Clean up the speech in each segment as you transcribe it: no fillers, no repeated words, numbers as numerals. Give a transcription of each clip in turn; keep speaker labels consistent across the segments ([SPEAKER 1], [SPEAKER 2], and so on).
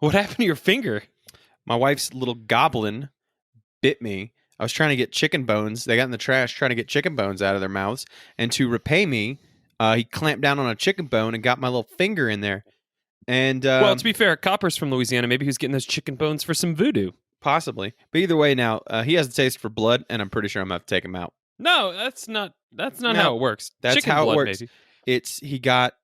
[SPEAKER 1] What happened to your finger?
[SPEAKER 2] My wife's little goblin bit me. I was trying to get chicken bones. They got in the trash trying to get chicken bones out of their mouths. And to repay me, he clamped down on a chicken bone and got my little finger in there. And
[SPEAKER 1] Well, to be fair, Copper's from Louisiana. Maybe he was getting those chicken bones for some voodoo.
[SPEAKER 2] possibly. But either way, now he has a taste for blood, and I'm pretty sure I'm gonna have to take him out.
[SPEAKER 1] No, that's not how it works.
[SPEAKER 2] That's
[SPEAKER 1] chicken
[SPEAKER 2] how
[SPEAKER 1] blood,
[SPEAKER 2] it works.
[SPEAKER 1] Maybe.
[SPEAKER 2] It's he got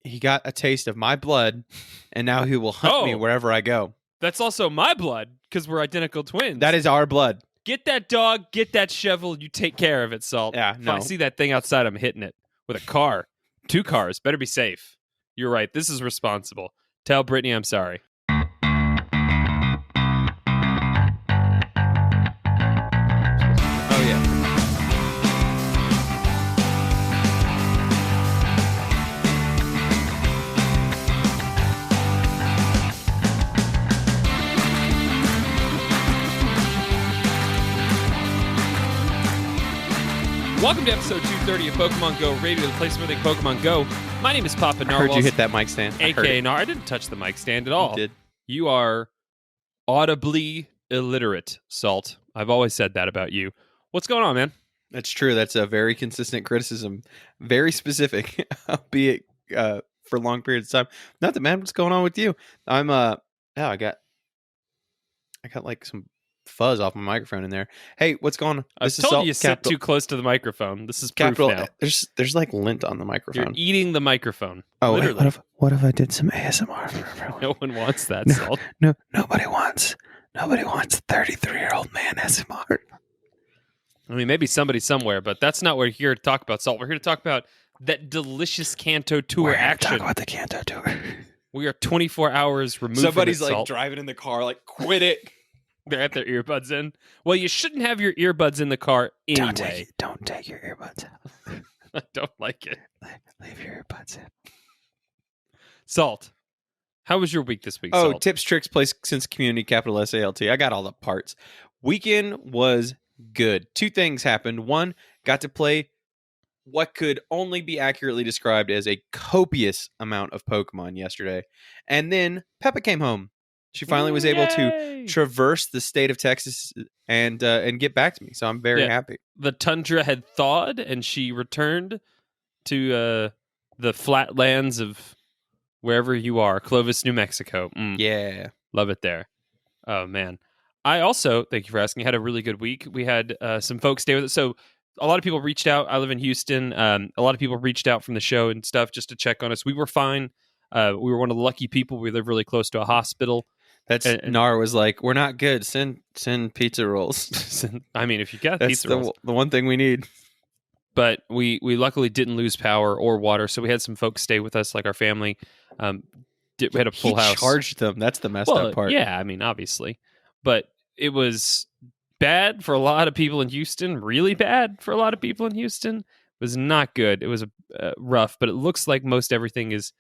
[SPEAKER 2] a taste of my blood, and now he will hunt me wherever I go.
[SPEAKER 1] That's also my blood because we're identical twins.
[SPEAKER 2] That is our blood.
[SPEAKER 1] Get that dog, get that shovel, you take care of it, Salt.
[SPEAKER 2] Yeah,
[SPEAKER 1] If
[SPEAKER 2] no.
[SPEAKER 1] I see that thing outside, I'm hitting it with a car. 2 cars. Better be safe. You're right. This is responsible. Tell Brittany I'm sorry.
[SPEAKER 2] Oh, yeah.
[SPEAKER 1] Welcome to episode 230 of Pokemon Go Radio, the place where they Pokemon Go. My name is Papa
[SPEAKER 2] I
[SPEAKER 1] Narwhal.
[SPEAKER 2] heard you hit that mic stand.
[SPEAKER 1] AKA Nar. I didn't touch the mic stand at all.
[SPEAKER 2] You did.
[SPEAKER 1] You are audibly illiterate, Salt. I've always said that about you. What's going on, man?
[SPEAKER 2] That's true. That's a very consistent criticism. Very specific, albeit for long periods of time. Nothing, man. What's going on with you? I'm I got like some fuzz off my microphone in there. Hey, what's going on?
[SPEAKER 1] I told you to sit too close to the microphone. This is proof now.
[SPEAKER 2] There's like lint on the
[SPEAKER 1] You're
[SPEAKER 2] microphone.
[SPEAKER 1] eating the microphone.
[SPEAKER 2] Oh,
[SPEAKER 1] literally.
[SPEAKER 2] Hey, what if I did some ASMR for everyone?
[SPEAKER 1] No one wants that, Salt.
[SPEAKER 2] No, nobody wants 33-year-old man ASMR.
[SPEAKER 1] I mean, maybe somebody somewhere, but that's not what we're here to talk about, Salt. We're here to talk about that delicious Kanto Tour action.
[SPEAKER 2] Talk about the Kanto Tour.
[SPEAKER 1] We are 24 hours removed
[SPEAKER 2] Somebody's
[SPEAKER 1] from it,
[SPEAKER 2] like
[SPEAKER 1] Salt.
[SPEAKER 2] driving in the car, like, quit it.
[SPEAKER 1] They have their earbuds in. Well, you shouldn't have your earbuds in the car anyway.
[SPEAKER 2] Don't take your earbuds out.
[SPEAKER 1] I don't like it.
[SPEAKER 2] Leave your earbuds in.
[SPEAKER 1] Salt, how was your week this week,
[SPEAKER 2] Oh,
[SPEAKER 1] Salt?
[SPEAKER 2] tips, tricks, place, since community, capital SALT. I got all the parts. Weekend was good. 2 things happened. 1, got to play what could only be accurately described as a copious amount of Pokemon yesterday. And then Peppa came home. She finally was able to
[SPEAKER 1] Yay!
[SPEAKER 2] traverse the state of Texas and get back to me. So I'm very happy.
[SPEAKER 1] The tundra had thawed, and she returned to the flatlands of wherever you are, Clovis, New Mexico.
[SPEAKER 2] Yeah.
[SPEAKER 1] Love it there. Oh, man. I also, thank you for asking, had a really good week. We had some folks stay with us. So a lot of people reached out. I live in Houston. A lot of people reached out from the show and stuff just to check on us. We were fine. We were one of the lucky people. We live really close to a hospital.
[SPEAKER 2] Nar was like, we're not good. Send pizza rolls.
[SPEAKER 1] I mean, if you got
[SPEAKER 2] That's
[SPEAKER 1] pizza rolls.
[SPEAKER 2] the one thing we need.
[SPEAKER 1] But we luckily didn't lose power or water, so we had some folks stay with us, like our family. We had a full house.
[SPEAKER 2] Charged them. That's the messed up part.
[SPEAKER 1] Yeah, I mean, obviously. But it was bad for a lot of people in Houston, really bad for a lot of people in Houston. It was not good. It was rough, but it looks like most everything is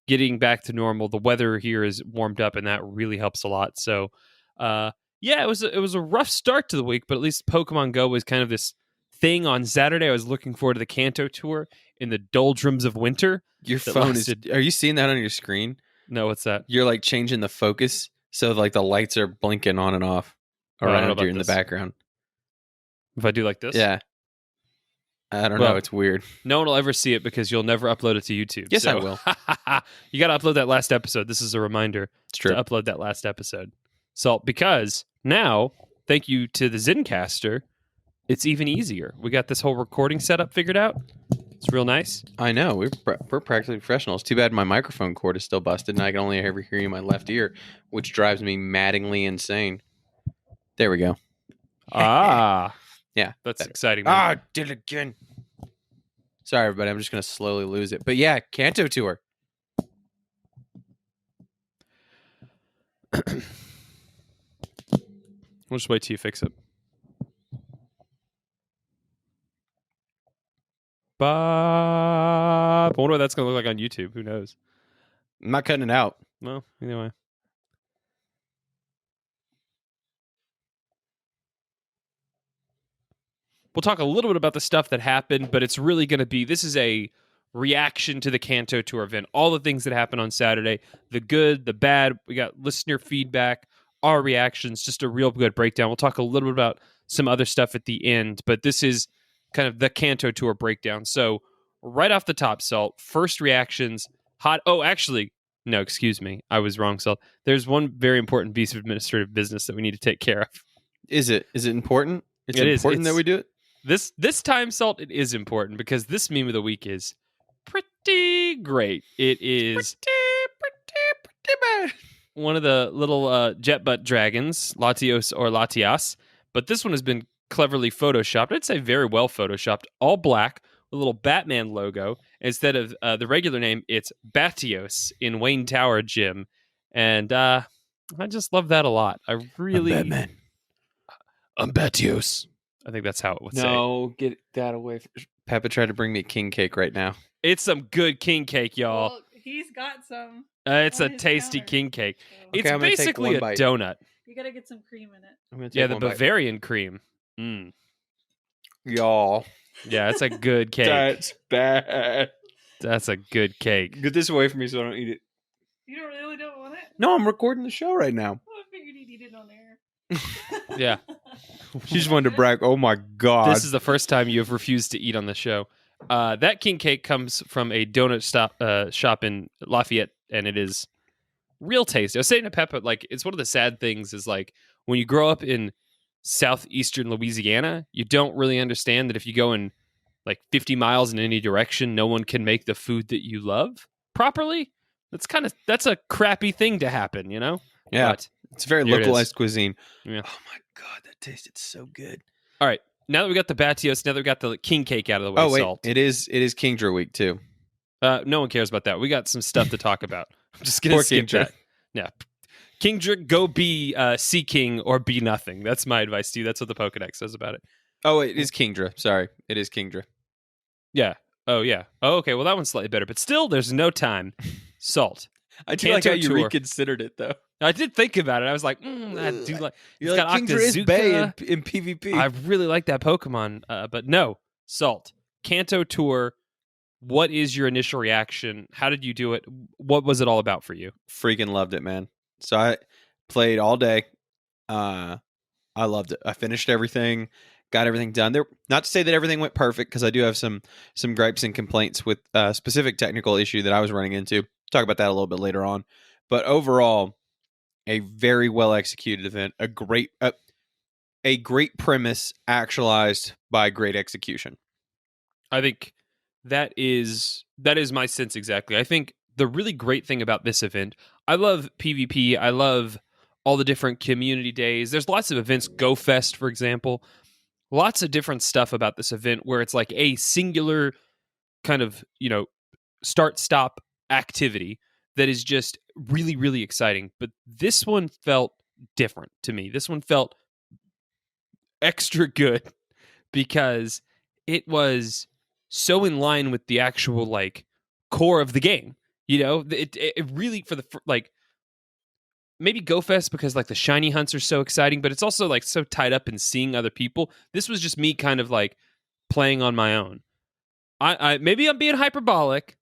[SPEAKER 1] getting back to normal. The weather here is warmed up, and that really helps a lot. So, it was a rough start to the week, but at least Pokemon Go was kind of this thing on Saturday. I was looking forward to the Kanto Tour in the doldrums of winter.
[SPEAKER 2] Your phone are you seeing that on your screen?
[SPEAKER 1] No, what's that?
[SPEAKER 2] You're like changing the focus, so like the lights are blinking on and off around you in the background.
[SPEAKER 1] If I do like this?
[SPEAKER 2] Yeah. I don't know. It's weird.
[SPEAKER 1] No one will ever see it because you'll never upload it to YouTube.
[SPEAKER 2] Yes, I will.
[SPEAKER 1] You got to upload that last episode. This is a reminder
[SPEAKER 2] to
[SPEAKER 1] upload that last episode. So, because now, thank you to the Zencaster, it's even easier. We got this whole recording setup figured out. It's real nice.
[SPEAKER 2] I know. We're practically professionals. Too bad my microphone cord is still busted, and I can only ever hear you in my left ear, which drives me maddeningly insane. There we go. Yeah.
[SPEAKER 1] That's exciting.
[SPEAKER 2] Did it again. Sorry, everybody. I'm just going to slowly lose it. But yeah, Kanto Tour.
[SPEAKER 1] We'll just wait till you fix it. I wonder what that's going to look like on YouTube. Who knows?
[SPEAKER 2] I'm not cutting it out.
[SPEAKER 1] Well, anyway. We'll talk a little bit about the stuff that happened, but it's really going to be, this is a reaction to the Kanto Tour event, all the things that happened on Saturday, the good, the bad. We got listener feedback, our reactions, just a real good breakdown. We'll talk a little bit about some other stuff at the end, but this is kind of the Kanto Tour breakdown. So right off the top, Salt, first reactions, hot. Oh, actually, no, excuse me. I was wrong, Salt. There's one very important piece of administrative business that we need to take care of.
[SPEAKER 2] Is it important? It's
[SPEAKER 1] It is.
[SPEAKER 2] important that we do it?
[SPEAKER 1] This time, Salt, it is important because this meme of the week is pretty great. It is
[SPEAKER 2] pretty bad.
[SPEAKER 1] one of the little jet butt dragons, Latios or Latias, but this one has been cleverly photoshopped. I'd say very well photoshopped, all black with a little Batman logo. Instead of the regular name, it's Batios in Wayne Tower Gym. And I just love that a lot. I really...
[SPEAKER 2] I'm Batman. I'm Batios.
[SPEAKER 1] I think that's how it would say.
[SPEAKER 2] No, get that away. Peppa tried to bring me king cake right now.
[SPEAKER 1] It's some good king cake, y'all.
[SPEAKER 3] Well, he's got some.
[SPEAKER 1] It's
[SPEAKER 3] on
[SPEAKER 1] a
[SPEAKER 3] his
[SPEAKER 1] tasty
[SPEAKER 3] counter.
[SPEAKER 1] king cake.
[SPEAKER 3] So
[SPEAKER 1] It's
[SPEAKER 2] I'm gonna take
[SPEAKER 1] basically
[SPEAKER 2] one
[SPEAKER 1] a
[SPEAKER 2] bite.
[SPEAKER 1] donut.
[SPEAKER 3] you gotta get some cream in it.
[SPEAKER 2] I'm gonna take
[SPEAKER 1] Yeah, the
[SPEAKER 2] one bite.
[SPEAKER 1] Bavarian cream. Mm.
[SPEAKER 2] Y'all.
[SPEAKER 1] Yeah, it's a good cake.
[SPEAKER 2] That's bad.
[SPEAKER 1] That's a good cake.
[SPEAKER 2] Get this away from me so I don't eat it.
[SPEAKER 3] You don't want it?
[SPEAKER 2] No, I'm recording the show right now.
[SPEAKER 3] Well, I figured you'd eat it on air.
[SPEAKER 1] Yeah.
[SPEAKER 2] She just wanted to brag. Oh my god.
[SPEAKER 1] This is the first time you have refused to eat on the show. That king cake comes from a donut shop in Lafayette, and it is real tasty. I was saying to Peppa, like, it's one of the sad things is like when you grow up in southeastern Louisiana, you don't really understand that if you go in like 50 miles in any direction, no one can make the food that you love properly. That's a crappy thing to happen, you know?
[SPEAKER 2] yeah.
[SPEAKER 1] But
[SPEAKER 2] It's very
[SPEAKER 1] here it is.
[SPEAKER 2] localized cuisine.
[SPEAKER 1] Yeah.
[SPEAKER 2] Oh my god, that tasted so good.
[SPEAKER 1] All right. Now that we got the Batios, now that we got the king cake out of the way,
[SPEAKER 2] Oh wait,
[SPEAKER 1] Salt.
[SPEAKER 2] it is Kingdra week too.
[SPEAKER 1] No one cares about that. We got some stuff to talk about. I'm just gonna
[SPEAKER 2] Poor
[SPEAKER 1] skip
[SPEAKER 2] Kingdra.
[SPEAKER 1] that. Yeah, Kingdra, go be Sea King or be nothing. That's my advice to you. That's what the Pokedex says about it.
[SPEAKER 2] Oh, it is Kingdra. Sorry, it is Kingdra.
[SPEAKER 1] Yeah. Oh yeah. Oh okay. Well, that one's slightly better, but still, there's no time. Salt.
[SPEAKER 2] I do like
[SPEAKER 1] Kanto
[SPEAKER 2] how you
[SPEAKER 1] Tour.
[SPEAKER 2] reconsidered it though.
[SPEAKER 1] I did think about it. I was like, I do like.
[SPEAKER 2] You're
[SPEAKER 1] It's
[SPEAKER 2] like
[SPEAKER 1] got
[SPEAKER 2] Kingdra is
[SPEAKER 1] Octazooka.
[SPEAKER 2] Bay in PvP.
[SPEAKER 1] I really like that Pokemon, but no, Salt. Kanto Tour. What is your initial reaction? How did you do it? What was it all about for you?
[SPEAKER 2] Freaking loved it, man. So I played all day. I loved it. I finished everything, got everything done. There, not to say that everything went perfect, because I do have some gripes and complaints with a specific technical issue that I was running into. Talk about that a little bit later on. But overall, a very well executed event. A great premise actualized by great execution.
[SPEAKER 1] I think that is my sense exactly. I think the really great thing about this event, I love PvP. I love all the different community days. There's lots of events, Go Fest, for example. Lots of different stuff about this event where it's like a singular kind of, start-stop activity that is just really, really exciting. But this one felt different to me. This one felt extra good because it was so in line with the actual like core of the game. It really for the like maybe Go Fest because like the shiny hunts are so exciting, but it's also like so tied up in seeing other people. This was just me kind of like playing on my own. I maybe I'm being hyperbolic,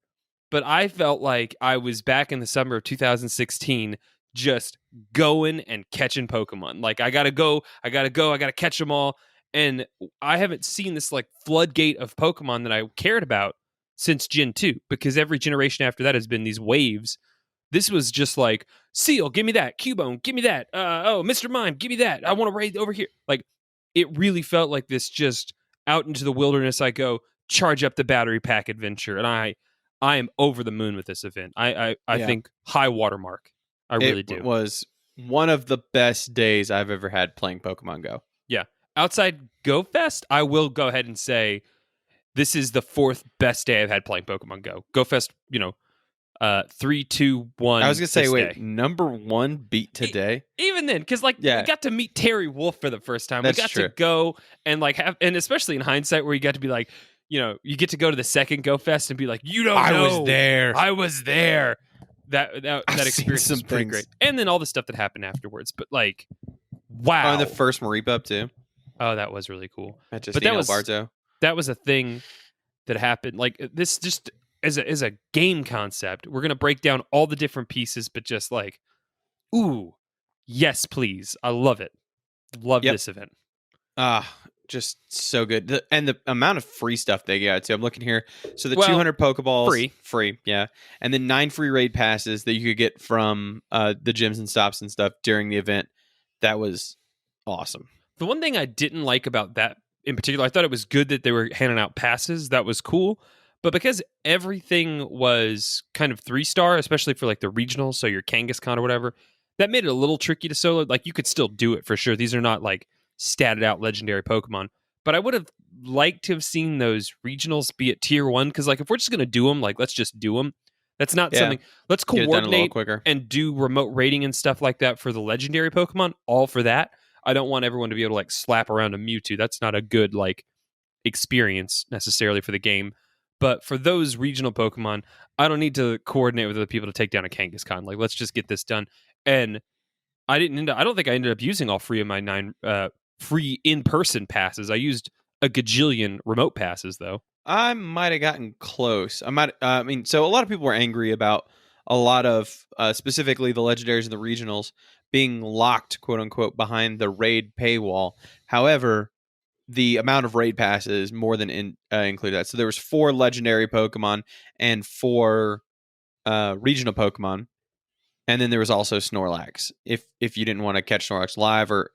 [SPEAKER 1] but I felt like I was back in the summer of 2016 just going and catching Pokemon. Like I gotta catch them all. And I haven't seen this like floodgate of Pokemon that I cared about since Gen 2, because every generation after that has been these waves. This was just like, Seal, give me that. Cubone, give me that. Mr. Mime, give me that. I want to raid over here. Like, it really felt like this just out into the wilderness I go, charge up the battery pack adventure. And I am over the moon with this event. I think high watermark. I really do.
[SPEAKER 2] It was one of the best days I've ever had playing Pokemon Go.
[SPEAKER 1] Yeah. Outside Go Fest, I will go ahead and say this is the fourth best day I've had playing Pokemon Go. Go Fest, 3, 2, 1.
[SPEAKER 2] I was gonna say,
[SPEAKER 1] this
[SPEAKER 2] wait,
[SPEAKER 1] day.
[SPEAKER 2] number one beat today.
[SPEAKER 1] Even then, because we got to meet Terry Wolf for the first time.
[SPEAKER 2] That's
[SPEAKER 1] we got
[SPEAKER 2] true.
[SPEAKER 1] to go and like have, and especially in hindsight, where you got to be like, you get to go to the second Go Fest and be like, you don't know,
[SPEAKER 2] I was there.
[SPEAKER 1] I was there. That
[SPEAKER 2] I've
[SPEAKER 1] experience
[SPEAKER 2] seen
[SPEAKER 1] was
[SPEAKER 2] some
[SPEAKER 1] pretty
[SPEAKER 2] things.
[SPEAKER 1] great, and then all the stuff that happened afterwards. But like, wow,
[SPEAKER 2] Oh, and the first Mareep up too.
[SPEAKER 1] oh, that was really cool.
[SPEAKER 2] But
[SPEAKER 1] that was-
[SPEAKER 2] Barzo.
[SPEAKER 1] That was a thing that happened. Like this, just as a game concept, we're gonna break down all the different pieces, but just like, ooh, yes, please. I love it. Love
[SPEAKER 2] Yep.
[SPEAKER 1] this event.
[SPEAKER 2] Just so good. And the amount of free stuff they got too. I'm looking here. So the
[SPEAKER 1] Well,
[SPEAKER 2] 200 Pokeballs
[SPEAKER 1] free.
[SPEAKER 2] yeah, and then 9 free raid passes that you could get from the gyms and stops and stuff during the event. That was awesome.
[SPEAKER 1] The one thing I didn't like about that in particular, I thought it was good that they were handing out passes. That was cool. But because everything was kind of 3-star, especially for like the regionals, so your Kangaskhan or whatever, that made it a little tricky to solo. Like you could still do it for sure. These are not like statted out legendary Pokemon. But I would have liked to have seen those regionals be at tier 1, because like if we're just going to do them, like let's just do them. That's not something. Let's
[SPEAKER 2] Get it done a little
[SPEAKER 1] coordinate
[SPEAKER 2] quicker.
[SPEAKER 1] and do remote rating and stuff like that for the legendary Pokemon. All for that. I don't want everyone to be able to like slap around a Mewtwo. That's not a good like experience necessarily for the game. But for those regional Pokemon, I don't need to coordinate with other people to take down a Kangaskhan. Like, let's just get this done. And I don't think I ended up using all 3 of my 9 free in-person passes. I used a gajillion remote passes though.
[SPEAKER 2] I might have gotten close. So a lot of people were angry about a lot of specifically the legendaries and the regionals being locked, quote unquote, behind the raid paywall. However, the amount of raid passes more than included that. So there was 4 legendary Pokemon and 4 regional Pokemon, and then there was also Snorlax. If you didn't want to catch Snorlax live, or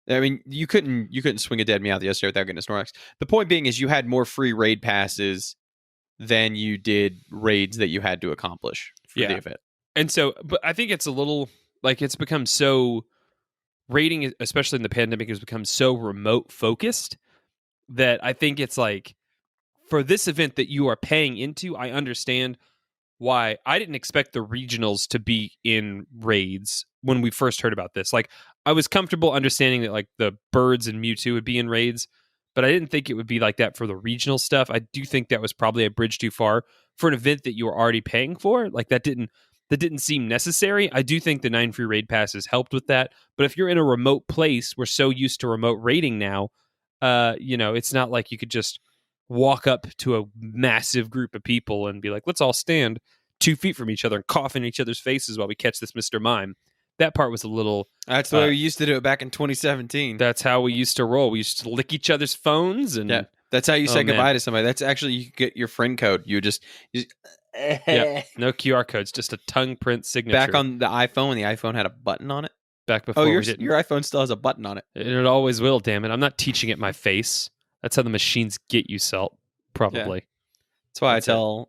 [SPEAKER 2] I mean, you couldn't swing a dead Meowth yesterday without getting a Snorlax. The point being is you had more free raid passes than you did raids that you had to accomplish for the event.
[SPEAKER 1] And so, but I think it's a little like it's become so raiding, especially in the pandemic, has become so remote focused that I think it's like for this event that you are paying into, I understand why I didn't expect the regionals to be in raids when we first heard about this. Like I was comfortable understanding that like the birds and Mewtwo would be in raids, but I didn't think it would be like that for the regional stuff. I do think that was probably a bridge too far for an event that you were already paying for. Like that didn't seem necessary. I do think the 9 free raid passes helped with that. But if you're in a remote place, we're so used to remote raiding now, it's not like you could just walk up to a massive group of people and be like, let's all stand 2 feet from each other and cough in each other's faces while we catch this Mr. Mime. That part was a little...
[SPEAKER 2] That's the way we used to do it back in 2017.
[SPEAKER 1] That's how we used to roll. We used to lick each other's phones. And
[SPEAKER 2] yeah, that's how you say goodbye to somebody. That's actually, you get your friend code. You just
[SPEAKER 1] yeah, no QR codes, just a tongue print signature.
[SPEAKER 2] Back on the iPhone, when the iPhone had a button on it.
[SPEAKER 1] Back before
[SPEAKER 2] your iPhone still has a button on it.
[SPEAKER 1] It always will, damn it. I'm not teaching it my face. That's how the machines get you, Salt. Probably.
[SPEAKER 2] Yeah.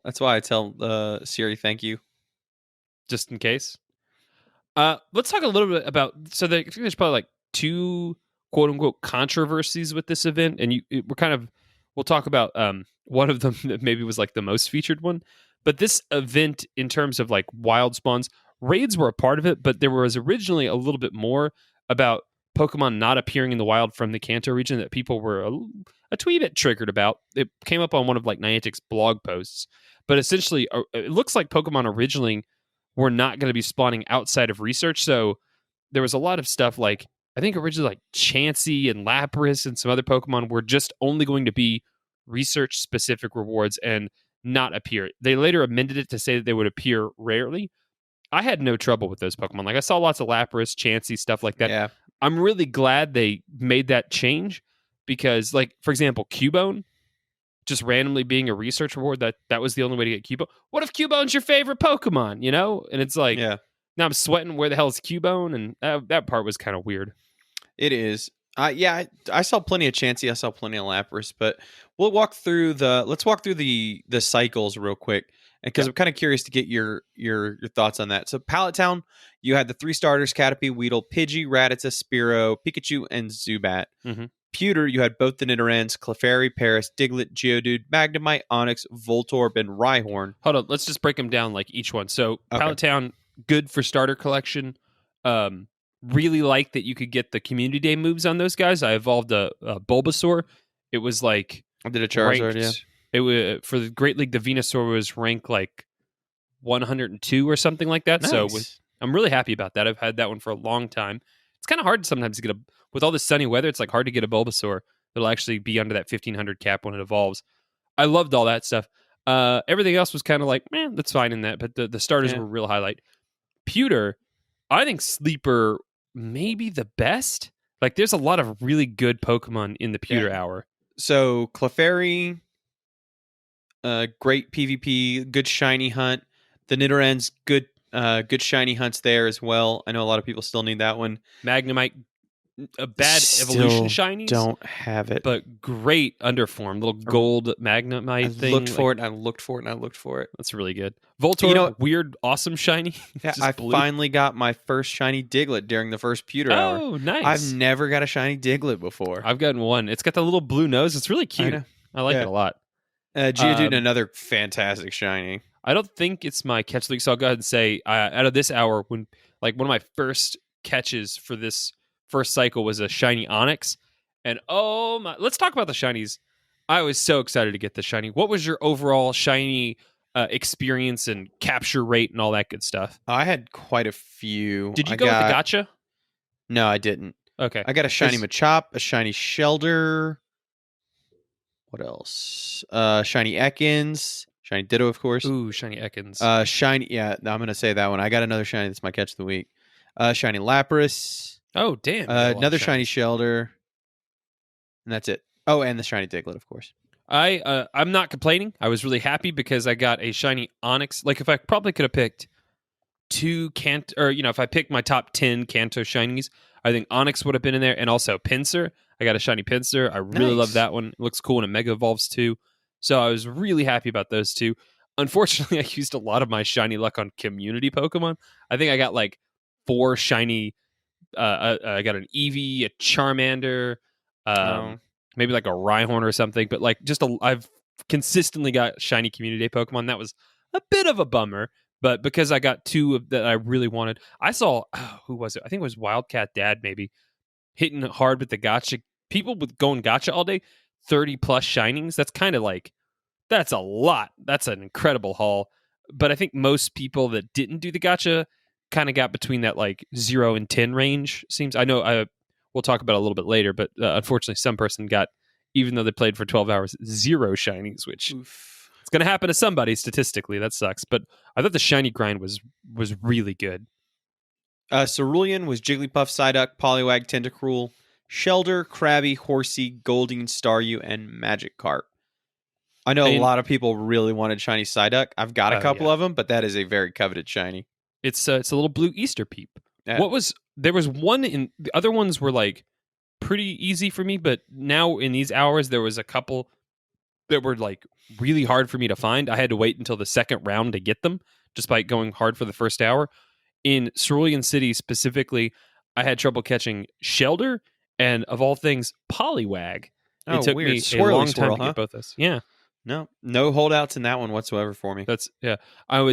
[SPEAKER 2] That's why I tell Siri thank you.
[SPEAKER 1] Just in case. Let's talk a little bit about. So there's probably like 2 quote unquote controversies with this event, and we'll talk about one of them that maybe was like the most featured one. But this event, in terms of like wild spawns, raids were a part of it, but there was originally a little bit more about Pokemon not appearing in the wild from the Kanto region that people were a tweet bit triggered about. It came up on one of like Niantic's blog posts, but essentially it looks like Pokemon originally were not going to be spawning outside of research. So there was a lot of stuff like, I think originally like Chansey and Lapras and some other Pokemon were just only going to be research specific rewards and not appear. They later amended it to say that they would appear rarely. I had no trouble with those Pokemon. Like I saw lots of Lapras, Chansey, stuff like that.
[SPEAKER 2] Yeah.
[SPEAKER 1] I'm really glad they made that change because, like, for example, Cubone just randomly being a research reward, that was the only way to get Cubone. What if Cubone's your favorite Pokemon, you know? And it's like, now I'm sweating, where the hell is Cubone? And that part was kind of weird.
[SPEAKER 2] It is. I saw plenty of Chansey. I saw plenty of Lapras, but let's walk through the cycles real quick, because I'm kind of curious to get your thoughts on that. So Pallet Town, you had the 3 starters: Caterpie, Weedle, Pidgey, Rattata, Spearow, Pikachu, and Zubat.
[SPEAKER 1] Mm-hmm.
[SPEAKER 2] Pewter, you had both the Nidorans, Clefairy, Paris, Diglett, Geodude, Magnemite, Onix, Voltorb, and Rhyhorn.
[SPEAKER 1] Hold on, let's just break them down like each one. So Pallet Town, good for starter collection. Really like that you could get the community day moves on those guys. I evolved a Bulbasaur. It was like
[SPEAKER 2] I did a Charizard,
[SPEAKER 1] ranked, It was for the Great League. The Venusaur was ranked like 102 or something like that.
[SPEAKER 2] Nice.
[SPEAKER 1] So I'm really happy about that. I've had that one for a long time. It's kind of hard sometimes to get with all this sunny weather. It's like hard to get a Bulbasaur that'll actually be under that 1500 cap when it evolves. I loved all that stuff. Everything else was kind of like, man, that's fine in that. But the starters
[SPEAKER 2] Yeah.
[SPEAKER 1] were a real highlight. Pewter, I think Sleeper maybe the best. Like, there's a lot of really good Pokemon in the Pewter
[SPEAKER 2] Yeah.
[SPEAKER 1] Hour.
[SPEAKER 2] So Clefairy, great PvP, good shiny hunt. The Nidorans, good shiny hunts there as well. I know a lot of people still need that one.
[SPEAKER 1] Magnemite, a bad evolution shinies,
[SPEAKER 2] Don't have it.
[SPEAKER 1] but great underform. Little gold Magnemite
[SPEAKER 2] I
[SPEAKER 1] thing.
[SPEAKER 2] looked for it, and I looked for it, and I looked for it.
[SPEAKER 1] That's really good. Voltorb,
[SPEAKER 2] You know what?
[SPEAKER 1] weird, awesome shiny.
[SPEAKER 2] Yeah,
[SPEAKER 1] Just
[SPEAKER 2] I
[SPEAKER 1] blue.
[SPEAKER 2] finally got my first shiny Diglett during the first Pewter Hour.
[SPEAKER 1] Oh, nice.
[SPEAKER 2] I've never got a shiny Diglett before.
[SPEAKER 1] I've gotten one. It's got the little blue nose. It's really cute.
[SPEAKER 2] know.
[SPEAKER 1] I like
[SPEAKER 2] Yeah.
[SPEAKER 1] it a lot.
[SPEAKER 2] Geodude, another fantastic shiny.
[SPEAKER 1] I don't think it's my catch league, so I'll go ahead and say out of this hour, when like one of my first catches for this first cycle was a shiny Onyx, and oh my! Let's talk about the shinies. I was so excited to get the shiny. What was your overall shiny experience and capture rate and all that good stuff?
[SPEAKER 2] I had quite a few.
[SPEAKER 1] Did you go with the gotcha?
[SPEAKER 2] No, I didn't.
[SPEAKER 1] Okay,
[SPEAKER 2] I got a shiny
[SPEAKER 1] 'Cause-
[SPEAKER 2] Machop, a shiny Shelder. What else? Shiny Ekans, shiny Ditto, of course.
[SPEAKER 1] ooh, shiny Ekans.
[SPEAKER 2] Shiny. Yeah, I'm gonna say that one. I got another shiny. That's my catch of the week. Shiny Lapras.
[SPEAKER 1] oh damn! you got a lot of
[SPEAKER 2] Another shiny
[SPEAKER 1] shinies.
[SPEAKER 2] Shelder. And that's it. Oh, and the shiny Diglett, of course.
[SPEAKER 1] I'm not complaining. I was really happy because I got a shiny Onyx. Like, if I probably could have picked two if I picked my top 10 Kanto shinies, I think Onyx would have been in there, and also Pinsir. I got a shiny Pinsir. I really love
[SPEAKER 2] Nice.
[SPEAKER 1] that one. It looks cool and it mega evolves too. So I was really happy about those two. Unfortunately, I used a lot of my shiny luck on community Pokemon. I think I got like 4 shiny. I got an Eevee, a Charmander, maybe like a Rhyhorn or something. But like, I've consistently got shiny community day Pokemon. That was a bit of a bummer. But because I got 2 that I really wanted, I saw who was it? I think it was Wildcat Dad, maybe hitting hard with the gotcha. People with going gotcha all day, 30 plus shinings. That's kind of like, that's a lot. That's an incredible haul. But I think most people that didn't do the gotcha kind of got between that like 0 and 10 range. Seems, I know we'll talk about it a little bit later, but unfortunately, some person got, even though they played for 12 hours, 0 shinies, which it's going to happen to somebody statistically. That sucks. But I thought the shiny grind was really good.
[SPEAKER 2] Cerulean was Jigglypuff, Psyduck, Poliwag, Tentacruel, Shelder, Krabby, Horsey, Goldeen, Staryu, and Magikarp. I know a lot of people really wanted shiny Psyduck. I've got a couple of them, but that is a very coveted shiny.
[SPEAKER 1] It's a little blue Easter peep.
[SPEAKER 2] Yeah.
[SPEAKER 1] There was one in the other ones were like pretty easy for me, but now in these hours there was a couple that were like really hard for me to find. I had to wait until the second round to get them, despite going hard for the first hour. In Cerulean City specifically, I had trouble catching Shelder and, of all things, Poliwag. It took
[SPEAKER 2] weird.
[SPEAKER 1] me
[SPEAKER 2] Swirly
[SPEAKER 1] a long
[SPEAKER 2] swirl,
[SPEAKER 1] time to get both those. Yeah.
[SPEAKER 2] No holdouts in that one whatsoever for me.
[SPEAKER 1] That's yeah. I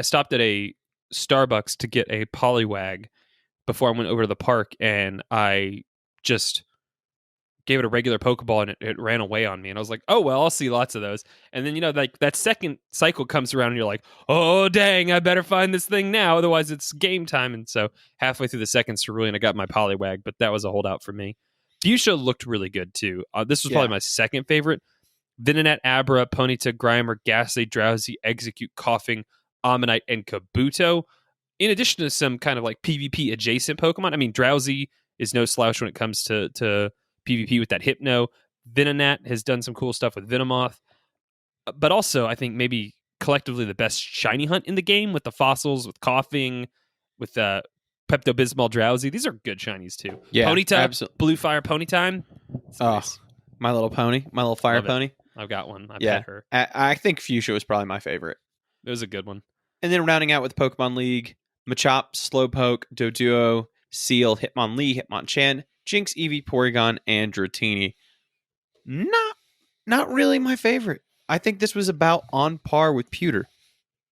[SPEAKER 1] stopped at a Starbucks to get a Poliwag before I went over to the park, and I just gave it a regular Pokeball, and it ran away on me. And I was like, oh well, I'll see lots of those. And then like that second cycle comes around, and you're like, oh dang, I better find this thing now, otherwise it's game time. And so halfway through the second Cerulean, I got my Poliwag, but that was a holdout for me. Fuchsia looked really good too. This was probably my second favorite. Venonat, Abra, Ponyta, Grimer, Ghastly, Drowsy, Execute, Coughing, Ammonite, and Kabuto. In addition to some kind of like PvP adjacent Pokemon. I mean, Drowsy is no slouch when it comes to PvP with that Hypno. Venonat has done some cool stuff with Venomoth. But also, I think maybe collectively the best shiny hunt in the game with the fossils, with Coughing, with Pepto-Bismol, Drowsy. These are good shinies too.
[SPEAKER 2] Yeah,
[SPEAKER 1] Ponyta,
[SPEAKER 2] absolutely.
[SPEAKER 1] Blue Fire Ponytime. Nice.
[SPEAKER 2] My Little Pony, my little fire
[SPEAKER 1] Love it.
[SPEAKER 2] pony.
[SPEAKER 1] I've got one. I've
[SPEAKER 2] Yeah.
[SPEAKER 1] had her.
[SPEAKER 2] I think Fuchsia was probably my favorite.
[SPEAKER 1] It was a good one.
[SPEAKER 2] And then rounding out with Pokemon League, Machop, Slowpoke, Doduo, Seal, Hitmonlee, Hitmonchan, Jinx, Eevee, Porygon, and Dratini. Not really my favorite. I think this was about on par with Pewter.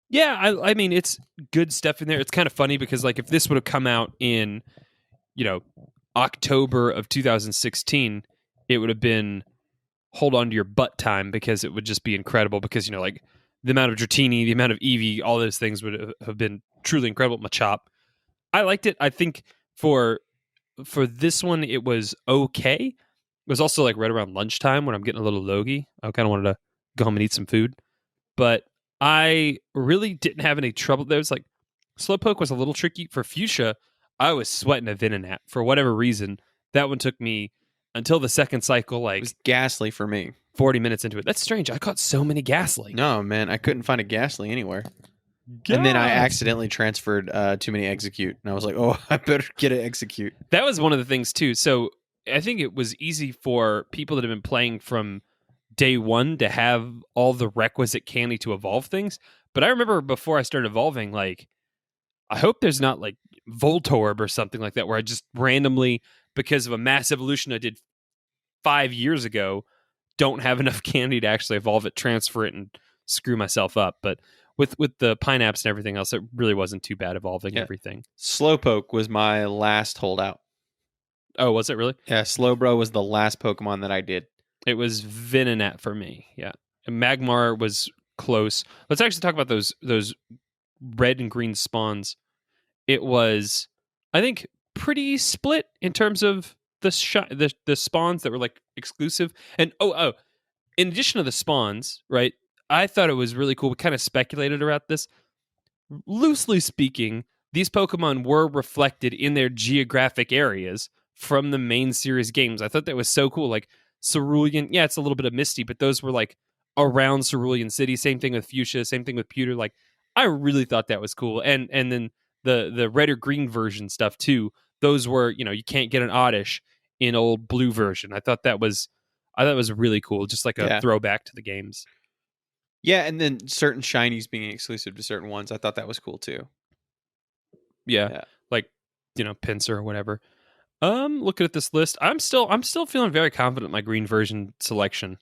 [SPEAKER 1] Yeah, I mean, it's good stuff in there. It's kind of funny because like if this would have come out in, October of 2016, it would have been hold on to your butt time because it would just be incredible because, like the amount of Dratini, the amount of Eevee, all those things would have been truly incredible. Machop. I liked it. I think for this one, it was okay. It was also like right around lunchtime when I'm getting a little logy. I kind of wanted to go home and eat some food. but I really didn't have any trouble. There was like Slowpoke was a little tricky. For Fuchsia, I was sweating a Venonat for whatever reason. That one took me until the second cycle,
[SPEAKER 2] It
[SPEAKER 1] like
[SPEAKER 2] was Ghastly for me.
[SPEAKER 1] 40 minutes into it. That's strange. I caught so many Ghastly.
[SPEAKER 2] No, man, I couldn't find a Ghastly anywhere. And then I accidentally transferred too many Execute, and I was like, "Oh, I better get an Execute."
[SPEAKER 1] That was one of the things too. So I think it was easy for people that have been playing from day one to have all the requisite candy to evolve things. But I remember before I started evolving, like, I hope there's not like Voltorb or something like that where I just randomly, because of a mass evolution I did 5 years ago, don't have enough candy to actually evolve it, transfer it, and screw myself up. But with the Pineapps and everything else, it really wasn't too bad evolving everything.
[SPEAKER 2] Slowpoke was my last holdout.
[SPEAKER 1] Oh, was it really?
[SPEAKER 2] Yeah, Slowbro was the last Pokemon that I did.
[SPEAKER 1] It was Venonat for me, yeah. And Magmar was close. Let's actually talk about those red and green spawns. It was, I think, pretty split in terms of the spawns that were like exclusive. And in addition to the spawns, right? I thought it was really cool. We kind of speculated about this. Loosely speaking, these Pokemon were reflected in their geographic areas from the main series games. I thought that was so cool. Like Cerulean, yeah, it's a little bit of Misty, but those were like around Cerulean City. Same thing with Fuchsia, same thing with Pewter. Like, I really thought that was cool. And then the red or green version stuff too. Those were, you can't get an Oddish in old blue version. I thought that was really cool. Just like a throwback to the games.
[SPEAKER 2] Yeah, and then certain shinies being exclusive to certain ones. I thought that was cool too.
[SPEAKER 1] Yeah. Like, Pinsir or whatever. Looking at this list, I'm still feeling very confident in my green version selection.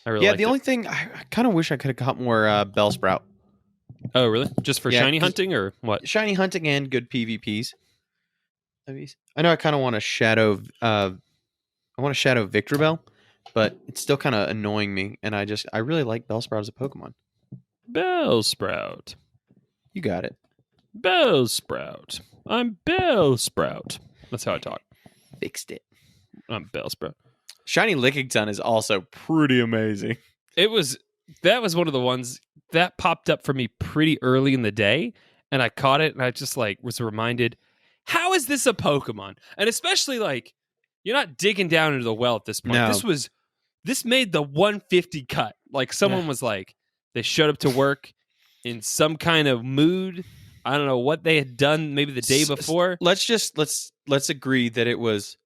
[SPEAKER 1] I really
[SPEAKER 2] the only thing I kind of wish I could have got more Bellsprout.
[SPEAKER 1] Oh, really? Just for shiny hunting or what?
[SPEAKER 2] Shiny hunting and good PvPs. I know I kind of want to shadow. I want to shadow Victreebel, but it's still kind of annoying me, and I really like Bellsprout as a Pokemon.
[SPEAKER 1] Bellsprout.
[SPEAKER 2] You got it.
[SPEAKER 1] Bellsprout. I'm Bellsprout. That's how I talk.
[SPEAKER 2] Fixed it.
[SPEAKER 1] I'm Bellsprout.
[SPEAKER 2] Shiny Lickitung is also pretty amazing.
[SPEAKER 1] That was one of the ones that popped up for me pretty early in the day, and I caught it, and I just was reminded, how is this a Pokemon? And especially you're not digging down into the well at this point.
[SPEAKER 2] No.
[SPEAKER 1] This made the 150 cut. Like someone was they showed up to work in some kind of mood. I don't know what they had done maybe the day before.
[SPEAKER 2] Let's agree that it was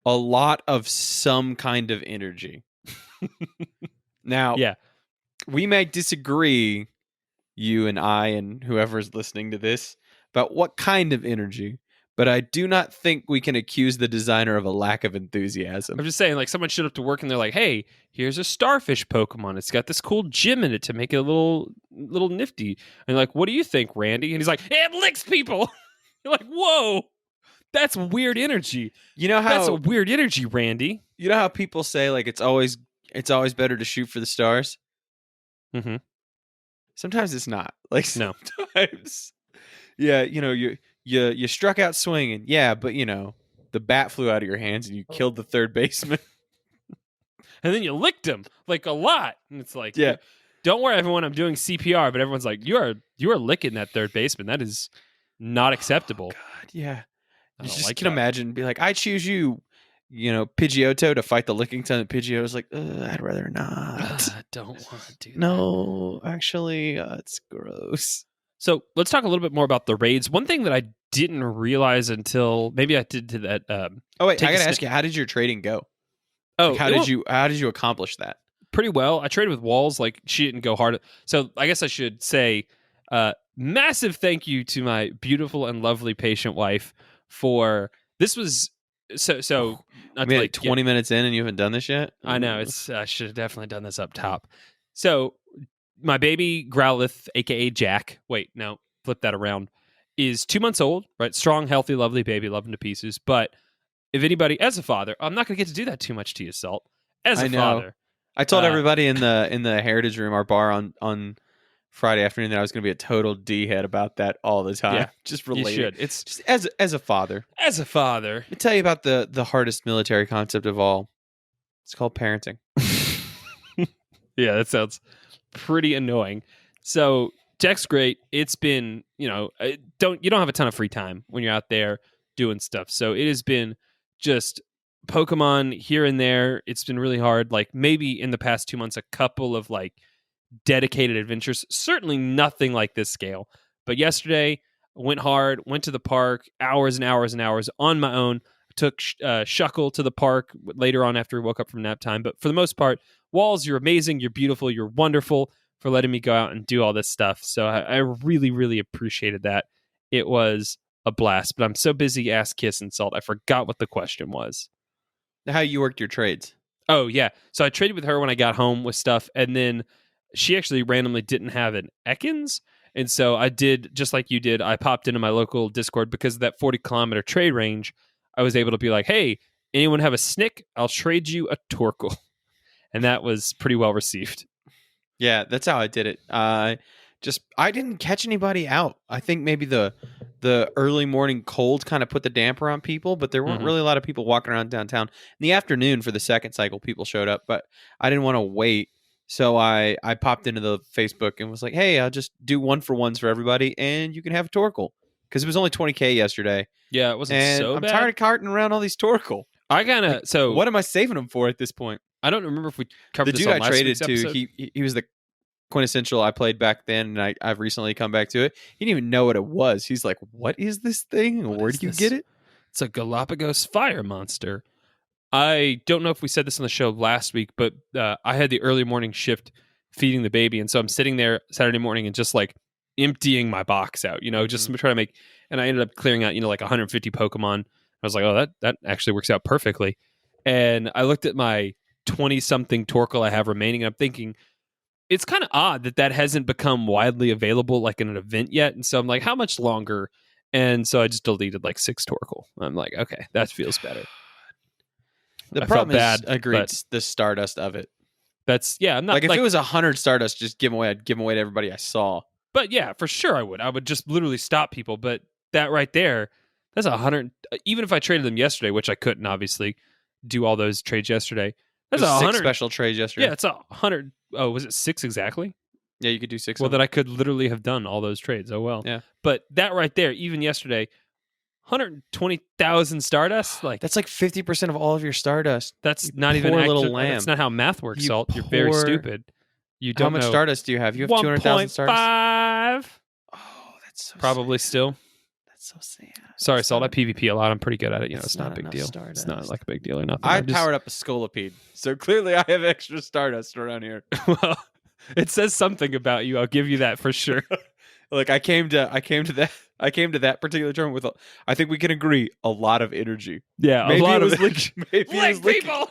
[SPEAKER 2] a lot of some kind of energy. Now, we may disagree, you and I and whoever's listening to this, about what kind of energy, but I do not think we can accuse the designer of a lack of enthusiasm.
[SPEAKER 1] I'm just saying, someone showed up to work and they're like, hey, here's a starfish Pokemon. It's got this cool gym in it to make it a little nifty. And what do you think, Randy? And he's like, it licks people. You're like, whoa, that's weird energy.
[SPEAKER 2] You know how
[SPEAKER 1] that's a weird energy, Randy.
[SPEAKER 2] You know how people say it's always better to shoot for the stars?
[SPEAKER 1] Mm-hmm.
[SPEAKER 2] Sometimes it's not.
[SPEAKER 1] No.
[SPEAKER 2] Sometimes, yeah, you struck out swinging, yeah, but the bat flew out of your hands and you killed the third baseman,
[SPEAKER 1] and then you licked him a lot. And it's
[SPEAKER 2] yeah.
[SPEAKER 1] Don't worry, everyone. I'm doing CPR, but everyone's like, you are licking that third baseman. That is not acceptable.
[SPEAKER 2] Oh, God, yeah. You just can
[SPEAKER 1] that.
[SPEAKER 2] imagine, be like, I choose you. Pidgeotto to fight the Lickitung, and Pidgeotto's like, I'd rather not.
[SPEAKER 1] I don't want to do that.
[SPEAKER 2] No, actually, it's gross.
[SPEAKER 1] So let's talk a little bit more about the raids. One thing that I didn't realize until maybe I did to that.
[SPEAKER 2] Oh wait, I gotta ask you, how did your trading go?
[SPEAKER 1] Oh,
[SPEAKER 2] how did you accomplish that?
[SPEAKER 1] Pretty well. I traded with Walls. She didn't go hard. So I guess I should say, massive thank you to my beautiful and lovely patient wife for this was. So
[SPEAKER 2] not to 20 minutes in and you haven't done this yet?
[SPEAKER 1] I know. I should have definitely done this up top. So my baby Growlithe, aka Jack, wait, no, flip that around, is 2 months old, right? Strong, healthy, lovely baby, love him to pieces. But if anybody, as a father, I'm not going to get to do that too much to you, Salt. As a father.
[SPEAKER 2] I told everybody in the Heritage Room, our bar on Friday afternoon, that I was going to be a total D-head about that all the time.
[SPEAKER 1] Yeah,
[SPEAKER 2] just related.
[SPEAKER 1] You should. It's
[SPEAKER 2] just as a father.
[SPEAKER 1] As a father.
[SPEAKER 2] Let me tell you about the hardest military concept of all. It's called parenting.
[SPEAKER 1] Yeah, that sounds pretty annoying. So tech's great. It's been, you don't have a ton of free time when you're out there doing stuff. So it has been just Pokemon here and there. It's been really hard. Like maybe in the past 2 months, a couple of like dedicated adventures. Certainly nothing like this scale. But yesterday, went hard, went to the park, hours and hours and hours on my own. Took Shuckle to the park later on after we woke up from nap time. But for the most part, Walls, you're amazing, you're beautiful, you're wonderful for letting me go out and do all this stuff. So I really, really appreciated that. It was a blast. But I'm so busy, ass, kiss, and salt, I forgot what the question was.
[SPEAKER 2] How you worked your trades.
[SPEAKER 1] Oh, yeah. So I traded with her when I got home with stuff, and then she actually randomly didn't have an Ekans. And so I did, just like you did, I popped into my local Discord because of that 40-kilometer trade range. I was able to be like, hey, anyone have a Snick? I'll trade you a Torkoal. And that was pretty well received.
[SPEAKER 2] Yeah, that's how I did it. I didn't catch anybody out. I think maybe the early morning cold kind of put the damper on people, but there weren't really a lot of people walking around downtown. In the afternoon for the second cycle, people showed up, but I didn't want to wait. So I popped into the Facebook and was like, hey, I'll just do 1-for-1s for everybody, and you can have a Torkoal. Because it was only 20K yesterday.
[SPEAKER 1] Yeah, it wasn't
[SPEAKER 2] and
[SPEAKER 1] so
[SPEAKER 2] I'm
[SPEAKER 1] bad.
[SPEAKER 2] tired of carting around all these Torkoal.
[SPEAKER 1] I kind of,
[SPEAKER 2] Like,
[SPEAKER 1] so
[SPEAKER 2] what am I saving them for at this point?
[SPEAKER 1] I don't remember if we covered
[SPEAKER 2] The
[SPEAKER 1] this
[SPEAKER 2] dude
[SPEAKER 1] on
[SPEAKER 2] I
[SPEAKER 1] last
[SPEAKER 2] traded
[SPEAKER 1] week's
[SPEAKER 2] to,
[SPEAKER 1] episode.
[SPEAKER 2] he was the quintessential I played back then, and I've recently come back to it. He didn't even know what it was. He's like, what is this thing?
[SPEAKER 1] What
[SPEAKER 2] Where
[SPEAKER 1] is
[SPEAKER 2] do you
[SPEAKER 1] this?
[SPEAKER 2] get it?
[SPEAKER 1] It's a Galapagos fire monster. I don't know if we said this on the show last week, but I had the early morning shift feeding the baby. And so I'm sitting there Saturday morning and just like emptying my box out, just trying to make, and I ended up clearing out, like 150 Pokemon. I was like, oh, that actually works out perfectly. And I looked at my 20-something Torkoal I have remaining, and I'm thinking, it's kind of odd that hasn't become widely available like in an event yet. And so I'm like, how much longer? And so I just deleted like 6 Torkoal. I'm like, okay, that feels better.
[SPEAKER 2] The
[SPEAKER 1] I
[SPEAKER 2] problem
[SPEAKER 1] felt
[SPEAKER 2] is,
[SPEAKER 1] bad,
[SPEAKER 2] agreed,
[SPEAKER 1] but
[SPEAKER 2] the Stardust of it.
[SPEAKER 1] I'm not
[SPEAKER 2] Like, if it was 100 Stardust, just give them away. I'd give them away to everybody I saw.
[SPEAKER 1] But yeah, for sure I would just literally stop people. But that right there, that's 100. Even if I traded them yesterday, which I couldn't obviously do all those trades yesterday. That's
[SPEAKER 2] There's
[SPEAKER 1] 100
[SPEAKER 2] 6 special trades yesterday.
[SPEAKER 1] Yeah, it's 100. Oh, was it 6 exactly?
[SPEAKER 2] Yeah, you could do 6.
[SPEAKER 1] Well, then I could literally have done all those trades. Oh well.
[SPEAKER 2] Yeah.
[SPEAKER 1] But that right there, even yesterday, 120,000 Stardust. Like
[SPEAKER 2] that's like 50% of all of your Stardust.
[SPEAKER 1] that's
[SPEAKER 2] You
[SPEAKER 1] not even
[SPEAKER 2] poor
[SPEAKER 1] actually,
[SPEAKER 2] little lamb.
[SPEAKER 1] That's not how math works,
[SPEAKER 2] You
[SPEAKER 1] Salt. You're very
[SPEAKER 2] poor-
[SPEAKER 1] stupid. You don't
[SPEAKER 2] How much
[SPEAKER 1] know.
[SPEAKER 2] Stardust do you have? You have 200,000 Stardust.
[SPEAKER 1] 1.5.
[SPEAKER 2] Oh, that's so
[SPEAKER 1] Probably
[SPEAKER 2] sad.
[SPEAKER 1] still.
[SPEAKER 2] That's so sad.
[SPEAKER 1] Sorry, Salt. I PvP a lot. I'm pretty good at it.
[SPEAKER 2] It's
[SPEAKER 1] It's not a
[SPEAKER 2] not
[SPEAKER 1] big
[SPEAKER 2] enough
[SPEAKER 1] deal.
[SPEAKER 2] Stardust.
[SPEAKER 1] It's not like a big deal or nothing.
[SPEAKER 2] I
[SPEAKER 1] I'm just-
[SPEAKER 2] powered up a Scolipede, so clearly I have extra Stardust around here.
[SPEAKER 1] Well, it says something about you. I'll give you that for sure.
[SPEAKER 2] Like I came to that particular tournament with, I think we can agree, a lot of energy.
[SPEAKER 1] Yeah,
[SPEAKER 2] Maybe
[SPEAKER 1] a lot
[SPEAKER 2] it was
[SPEAKER 1] of
[SPEAKER 2] leaking. Maybe it was leaking.
[SPEAKER 1] people.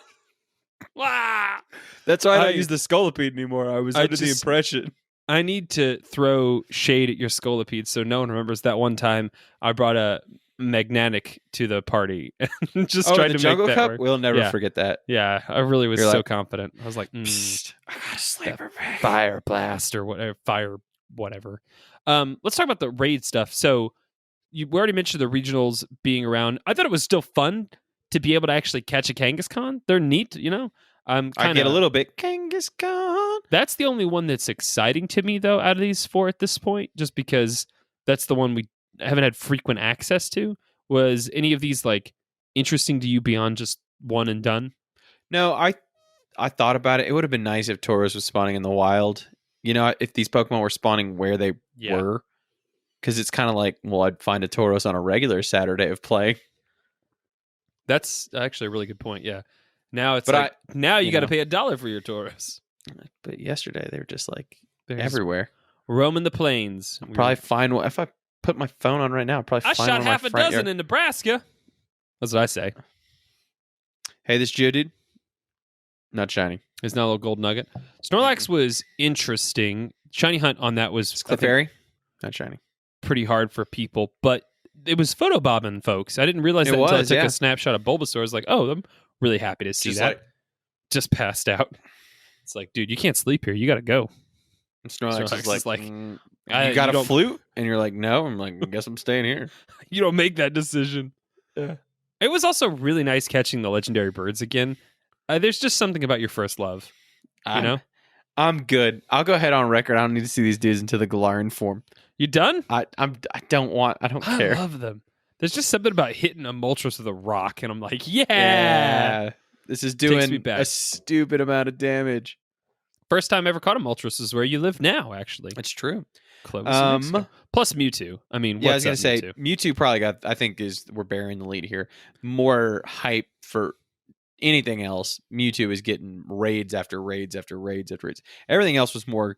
[SPEAKER 1] Wow.
[SPEAKER 2] That's why I
[SPEAKER 1] I-
[SPEAKER 2] don't use the Scolipede anymore. I was
[SPEAKER 1] I
[SPEAKER 2] under the
[SPEAKER 1] just-
[SPEAKER 2] impression.
[SPEAKER 1] I need to throw shade at your Scolipede so no one remembers that one time I brought a Magnetic to the party and just tried
[SPEAKER 2] the
[SPEAKER 1] to
[SPEAKER 2] Jungle
[SPEAKER 1] make that
[SPEAKER 2] Cup.
[SPEAKER 1] work.
[SPEAKER 2] We'll never
[SPEAKER 1] Yeah.
[SPEAKER 2] forget that.
[SPEAKER 1] Yeah, I really was
[SPEAKER 2] You're
[SPEAKER 1] so
[SPEAKER 2] like,
[SPEAKER 1] confident. I was like,
[SPEAKER 2] Psst, I got a sleeper bag.
[SPEAKER 1] fire blast or whatever, fire whatever. Let's talk about the raid stuff. So we already mentioned the regionals being around. I thought it was still fun to be able to actually catch a Kangaskhan. They're neat,
[SPEAKER 2] I get a little bit Kangaskhan.
[SPEAKER 1] That's the only one that's exciting to me though out of these 4 at this point, just because that's the one we haven't had frequent access to. Was any of these like interesting to you beyond just one and done?
[SPEAKER 2] No, I thought about it. It would have been nice if Tauros was spawning in the wild. If these Pokemon were spawning where they were. Because it's kind of like, well, I'd find a Tauros on a regular Saturday of play.
[SPEAKER 1] That's actually a really good point. Yeah. Now it's
[SPEAKER 2] But
[SPEAKER 1] now you
[SPEAKER 2] you
[SPEAKER 1] got to
[SPEAKER 2] know.
[SPEAKER 1] pay $1 for your Tauros.
[SPEAKER 2] But yesterday, they were just like
[SPEAKER 1] They're just
[SPEAKER 2] everywhere.
[SPEAKER 1] roaming the plains.
[SPEAKER 2] I'll probably find one. If I put my phone on right now, I'll probably
[SPEAKER 1] I
[SPEAKER 2] find
[SPEAKER 1] shot
[SPEAKER 2] one in my
[SPEAKER 1] half a
[SPEAKER 2] front
[SPEAKER 1] dozen
[SPEAKER 2] yard.
[SPEAKER 1] in Nebraska. That's what I say.
[SPEAKER 2] Hey, this Geodude, not shiny.
[SPEAKER 1] It's not a little gold nugget. Snorlax was interesting. Shiny Hunt on that was I think,
[SPEAKER 2] Clefairy, not shiny.
[SPEAKER 1] pretty hard for people, but it was photobombing, folks. I didn't realize
[SPEAKER 2] It
[SPEAKER 1] that until I
[SPEAKER 2] was,
[SPEAKER 1] took
[SPEAKER 2] yeah.
[SPEAKER 1] a snapshot of Bulbasaur. I was like, oh, I'm really happy to see
[SPEAKER 2] Just
[SPEAKER 1] that.
[SPEAKER 2] like
[SPEAKER 1] Just passed out. It's like, dude, you can't sleep here. You got to go.
[SPEAKER 2] Snorlax
[SPEAKER 1] Snorlax
[SPEAKER 2] is like,
[SPEAKER 1] is like,
[SPEAKER 2] you
[SPEAKER 1] I-
[SPEAKER 2] got
[SPEAKER 1] you
[SPEAKER 2] a
[SPEAKER 1] don't-
[SPEAKER 2] flute, and you're like, no. I'm like, I guess I'm staying here.
[SPEAKER 1] You don't make that decision.
[SPEAKER 2] Yeah.
[SPEAKER 1] It was also really nice catching the legendary birds again. There's just something about your first love, you know?
[SPEAKER 2] I'm good. I'll go ahead on record. I don't need to see these dudes until the Galarian form.
[SPEAKER 1] You done?
[SPEAKER 2] I don't
[SPEAKER 1] I
[SPEAKER 2] care.
[SPEAKER 1] love them. There's just something about hitting a Moltres with a rock, and I'm like,
[SPEAKER 2] Yeah. This is
[SPEAKER 1] Takes me
[SPEAKER 2] doing
[SPEAKER 1] back.
[SPEAKER 2] a stupid amount of damage.
[SPEAKER 1] First time I ever caught a Moltres is where you live now, actually.
[SPEAKER 2] That's true.
[SPEAKER 1] Clovis, New Mexico. Plus Mewtwo. I mean,
[SPEAKER 2] Yeah, I
[SPEAKER 1] what's
[SPEAKER 2] was gonna
[SPEAKER 1] up,
[SPEAKER 2] say
[SPEAKER 1] Mewtwo?
[SPEAKER 2] Mewtwo probably got. I think we're bearing the lead here. More hype for anything else. Mewtwo is getting raids after raids after raids after raids. Everything else was more.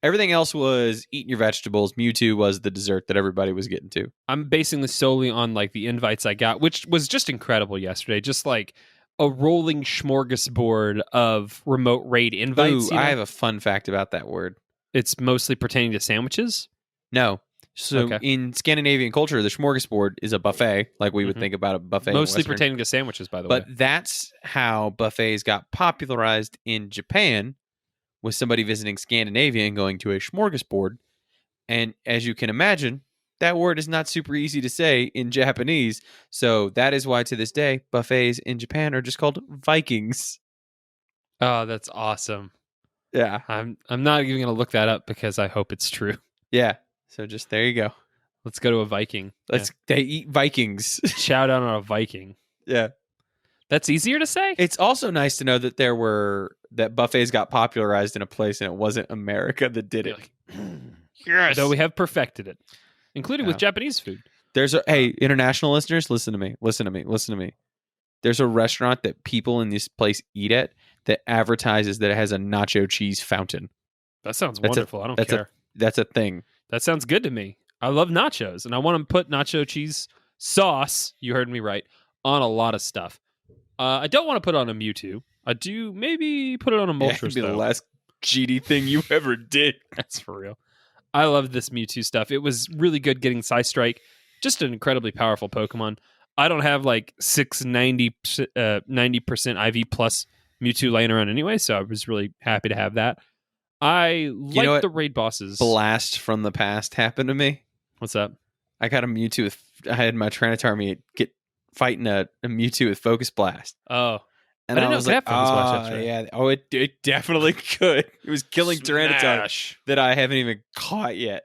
[SPEAKER 2] Everything else was eating your vegetables. Mewtwo was the dessert that everybody was getting to.
[SPEAKER 1] I'm basing this solely on like the invites I got, which was just incredible yesterday. Just like a rolling smorgasbord of remote raid invites.
[SPEAKER 2] Ooh, I have a fun fact about that word.
[SPEAKER 1] It's mostly pertaining to sandwiches.
[SPEAKER 2] No. So
[SPEAKER 1] Okay.
[SPEAKER 2] in Scandinavian culture, the smorgasbord is a buffet, like we would
[SPEAKER 1] Mhm.
[SPEAKER 2] think about a buffet. in
[SPEAKER 1] Mostly
[SPEAKER 2] Western.
[SPEAKER 1] pertaining to sandwiches, by the way.
[SPEAKER 2] But that's how buffets got popularized in Japan, with somebody visiting Scandinavia and going to a smorgasbord. And as you can imagine, that word is not super easy to say in Japanese. So that is why to this day, buffets in Japan are just called Vikings.
[SPEAKER 1] Oh, that's awesome.
[SPEAKER 2] Yeah.
[SPEAKER 1] I'm not even gonna look that up because I hope it's true.
[SPEAKER 2] Yeah. So just there you go.
[SPEAKER 1] Let's go to a Viking.
[SPEAKER 2] They eat Vikings.
[SPEAKER 1] Yeah. Shout out on a Viking.
[SPEAKER 2] Yeah.
[SPEAKER 1] That's easier to say.
[SPEAKER 2] It's also nice to know that that buffets got popularized in a place and it wasn't America that did it.
[SPEAKER 1] Yes. Though we have perfected it, including with
[SPEAKER 2] Yeah.
[SPEAKER 1] Japanese food.
[SPEAKER 2] Hey, international listeners, listen to me. There's a restaurant that people in this place eat at that advertises that it has a nacho cheese fountain.
[SPEAKER 1] That sounds
[SPEAKER 2] That's a-
[SPEAKER 1] wonderful. I don't
[SPEAKER 2] that's
[SPEAKER 1] care.
[SPEAKER 2] That's a thing.
[SPEAKER 1] That sounds good to me. I love nachos, and I want to put nacho cheese sauce, you heard me right, on a lot of stuff. I don't want to put it on a Mewtwo. I do maybe put it on a
[SPEAKER 2] Yeah,
[SPEAKER 1] Moltres,
[SPEAKER 2] it'd be the
[SPEAKER 1] though.
[SPEAKER 2] last GD thing you ever did.
[SPEAKER 1] That's for real. I love this Mewtwo stuff. It was really good getting Psystrike. Just an incredibly powerful Pokemon. I don't have like 90% IV plus Mewtwo laying around anyway, so I was really happy to have that. I like
[SPEAKER 2] know what?
[SPEAKER 1] the raid bosses.
[SPEAKER 2] Blast from the past happened to me.
[SPEAKER 1] What's up?
[SPEAKER 2] I got a Mewtwo I had my Trinitar get fighting a Mewtwo with Focus Blast.
[SPEAKER 1] Oh,
[SPEAKER 2] And
[SPEAKER 1] I didn't know
[SPEAKER 2] was
[SPEAKER 1] it could
[SPEAKER 2] like,
[SPEAKER 1] have Focus Blast yesterday.
[SPEAKER 2] yeah. Oh, it definitely could. It was killing Tyranitar
[SPEAKER 1] Smash.
[SPEAKER 2] that I haven't even caught yet.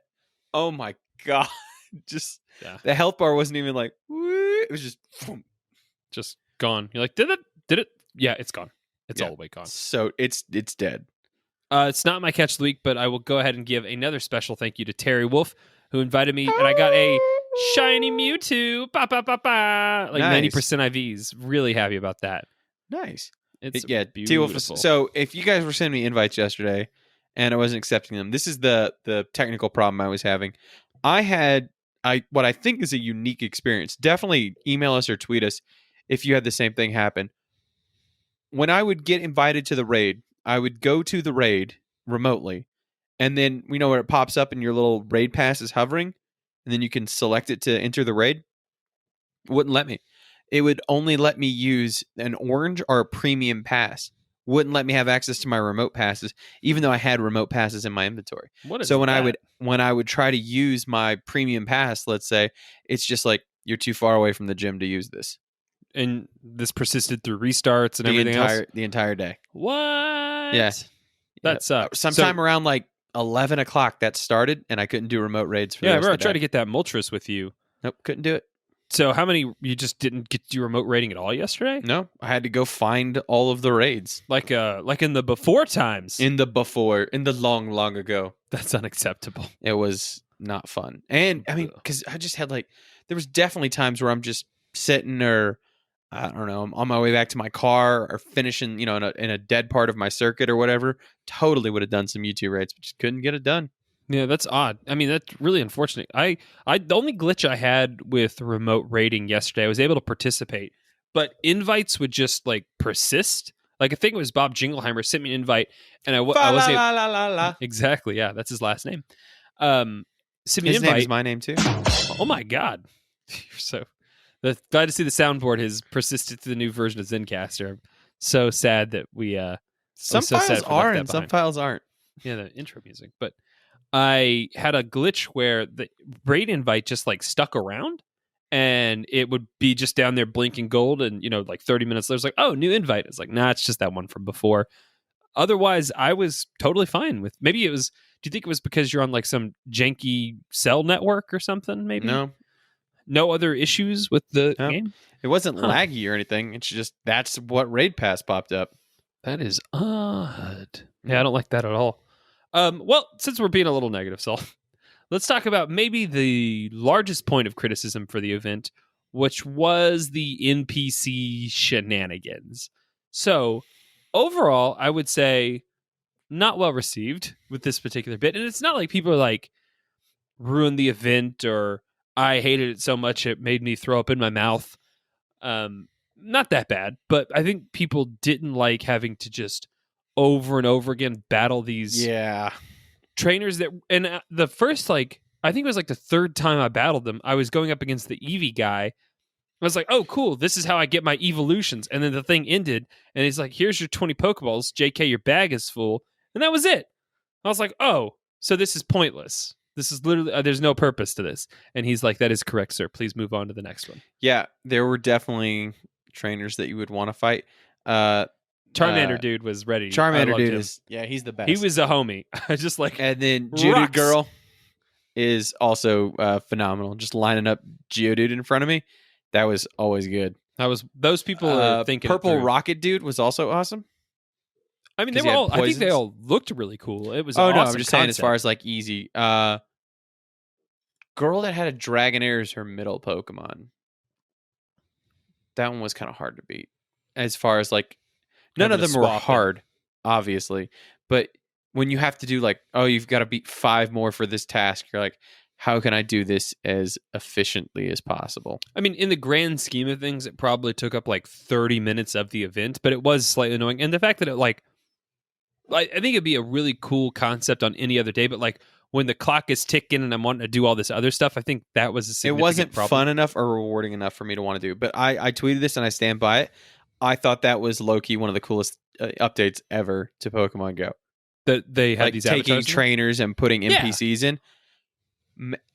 [SPEAKER 2] Oh my god. Just
[SPEAKER 1] Yeah.
[SPEAKER 2] the health bar wasn't even like woo. It was just boom.
[SPEAKER 1] Just gone. You're like, did it? Yeah, it's gone. It's
[SPEAKER 2] Yeah.
[SPEAKER 1] all the way gone.
[SPEAKER 2] So it's dead.
[SPEAKER 1] It's not my catch of the week, but I will go ahead and give another special thank you to Terry Wolf, who invited me, and I got a shiny Mewtwo. Ba, ba, ba, ba. Like
[SPEAKER 2] Nice.
[SPEAKER 1] 90% IVs. Really happy about that.
[SPEAKER 2] Nice.
[SPEAKER 1] It's
[SPEAKER 2] Yeah,
[SPEAKER 1] beautiful.
[SPEAKER 2] T-Wolf. So if you guys were sending me invites yesterday and I wasn't accepting them, this is the technical problem I was having. I had what I think is a unique experience. Definitely email us or tweet us if you had the same thing happen. When I would get invited to the raid, I would go to the raid remotely, and then where it pops up and your little raid pass is hovering, and then you can select it to enter the raid. It wouldn't let me. It would only let me use an orange or a premium pass. Wouldn't let me have access to my remote passes, even though I had remote passes in my inventory.
[SPEAKER 1] What is
[SPEAKER 2] So when
[SPEAKER 1] that?
[SPEAKER 2] I would try to use my premium pass, let's say, it's just like you're too far away from the gym to use this.
[SPEAKER 1] And this persisted through restarts and everything else?
[SPEAKER 2] The entire day.
[SPEAKER 1] What?
[SPEAKER 2] Yeah.
[SPEAKER 1] That sucks.
[SPEAKER 2] Sometime around like 11 o'clock that started, and I couldn't do remote raids for
[SPEAKER 1] Yeah,
[SPEAKER 2] the
[SPEAKER 1] I
[SPEAKER 2] rest
[SPEAKER 1] remember I
[SPEAKER 2] of the
[SPEAKER 1] tried
[SPEAKER 2] day.
[SPEAKER 1] to get that Moltres with you.
[SPEAKER 2] Nope, couldn't do it.
[SPEAKER 1] So how many, you just didn't get to do remote raiding at all yesterday?
[SPEAKER 2] No, I had to go find all of the raids.
[SPEAKER 1] Like in the before times.
[SPEAKER 2] In the long ago.
[SPEAKER 1] That's unacceptable.
[SPEAKER 2] It was not fun. And I mean, because I just had there was definitely times where I'm just sitting or, I don't know, I'm on my way back to my car or finishing, in a dead part of my circuit or whatever. Totally would have done some YouTube raids, but just couldn't get it done.
[SPEAKER 1] Yeah, that's odd. I mean, that's really unfortunate. The only glitch I had with remote raiding yesterday, I was able to participate, but invites would just persist. I think it was Bob Jingleheimer sent me an invite, and I wasn't
[SPEAKER 2] la.
[SPEAKER 1] exactly. Yeah, that's his last name. Sent me an
[SPEAKER 2] His name
[SPEAKER 1] invite.
[SPEAKER 2] is my name too.
[SPEAKER 1] Oh my god! You're so glad to see the soundboard has persisted to the new version of Zencaster. I'm so sad that we
[SPEAKER 2] Some
[SPEAKER 1] so sad
[SPEAKER 2] files
[SPEAKER 1] if we left
[SPEAKER 2] are
[SPEAKER 1] that
[SPEAKER 2] and some
[SPEAKER 1] behind.
[SPEAKER 2] files aren't.
[SPEAKER 1] Yeah, the intro music. But I had a glitch where the raid invite just stuck around, and it would be just down there blinking gold, and 30 minutes later, it's like, oh, new invite. It's like, nah, it's just that one from before. Otherwise, I was totally fine with. Maybe it was. Do you think it was because you're on like some janky cell network or something? Maybe no other issues with the
[SPEAKER 2] No.
[SPEAKER 1] game.
[SPEAKER 2] It wasn't
[SPEAKER 1] Huh.
[SPEAKER 2] laggy or anything. It's just that's what Raid Pass popped up.
[SPEAKER 1] That is odd. Yeah, I don't like that at all. Well, since we're being a little negative, so let's talk about maybe the largest point of criticism for the event, which was the NPC shenanigans. So, overall, I would say not well received with this particular bit. And it's not like people are like ruined the event or I hated it so much it made me throw up in my mouth. Not that bad, but I think people didn't like having to just over and over again battle these trainers that, and the first, like, I think it was like the third time I battled them, I was going up against the Eevee guy. I was like, oh, cool, this is how I get my evolutions. And then the thing ended, and he's like, here's your 20 Pokeballs. JK, your bag is full. And that was it. I was like, oh, so this is pointless. This is literally, there's no purpose to this. And he's like, that is correct, sir. Please move on to the next one.
[SPEAKER 2] Yeah, there were definitely trainers that you would want to fight.
[SPEAKER 1] Charmander dude was ready.
[SPEAKER 2] Charmander dude is, he's the best.
[SPEAKER 1] He was a homie. I just like,
[SPEAKER 2] and then Geodude girl is also phenomenal. Just lining up Geodude in front of me, that was always good.
[SPEAKER 1] That was, those people are thinking.
[SPEAKER 2] Purple Rocket dude was also awesome.
[SPEAKER 1] I mean, they were all. I think they all looked really cool. It was.
[SPEAKER 2] Oh
[SPEAKER 1] an
[SPEAKER 2] no,
[SPEAKER 1] awesome
[SPEAKER 2] I'm just
[SPEAKER 1] concept.
[SPEAKER 2] saying as far as like easy. Girl that had a Dragonair as her middle Pokemon. That one was kind of hard to beat. As far as like, none of them were hard, obviously. But when you have to do like, oh, you've got to beat 5 more for this task, you're like, how can I do this as efficiently as possible?
[SPEAKER 1] I mean, in the grand scheme of things, it probably took up like 30 minutes of the event, but it was slightly annoying. And the fact that it like, I think it'd be a really cool concept on any other day, but like when the clock is ticking and I'm wanting to do all this other stuff, I think that was a significant
[SPEAKER 2] It wasn't
[SPEAKER 1] problem.
[SPEAKER 2] fun enough or rewarding enough for me to want to do. But I tweeted this and I stand by it. I thought that was low-key one of the coolest updates ever to Pokemon Go.
[SPEAKER 1] That they had
[SPEAKER 2] like
[SPEAKER 1] these
[SPEAKER 2] taking
[SPEAKER 1] avatars
[SPEAKER 2] trainers and putting NPCs in.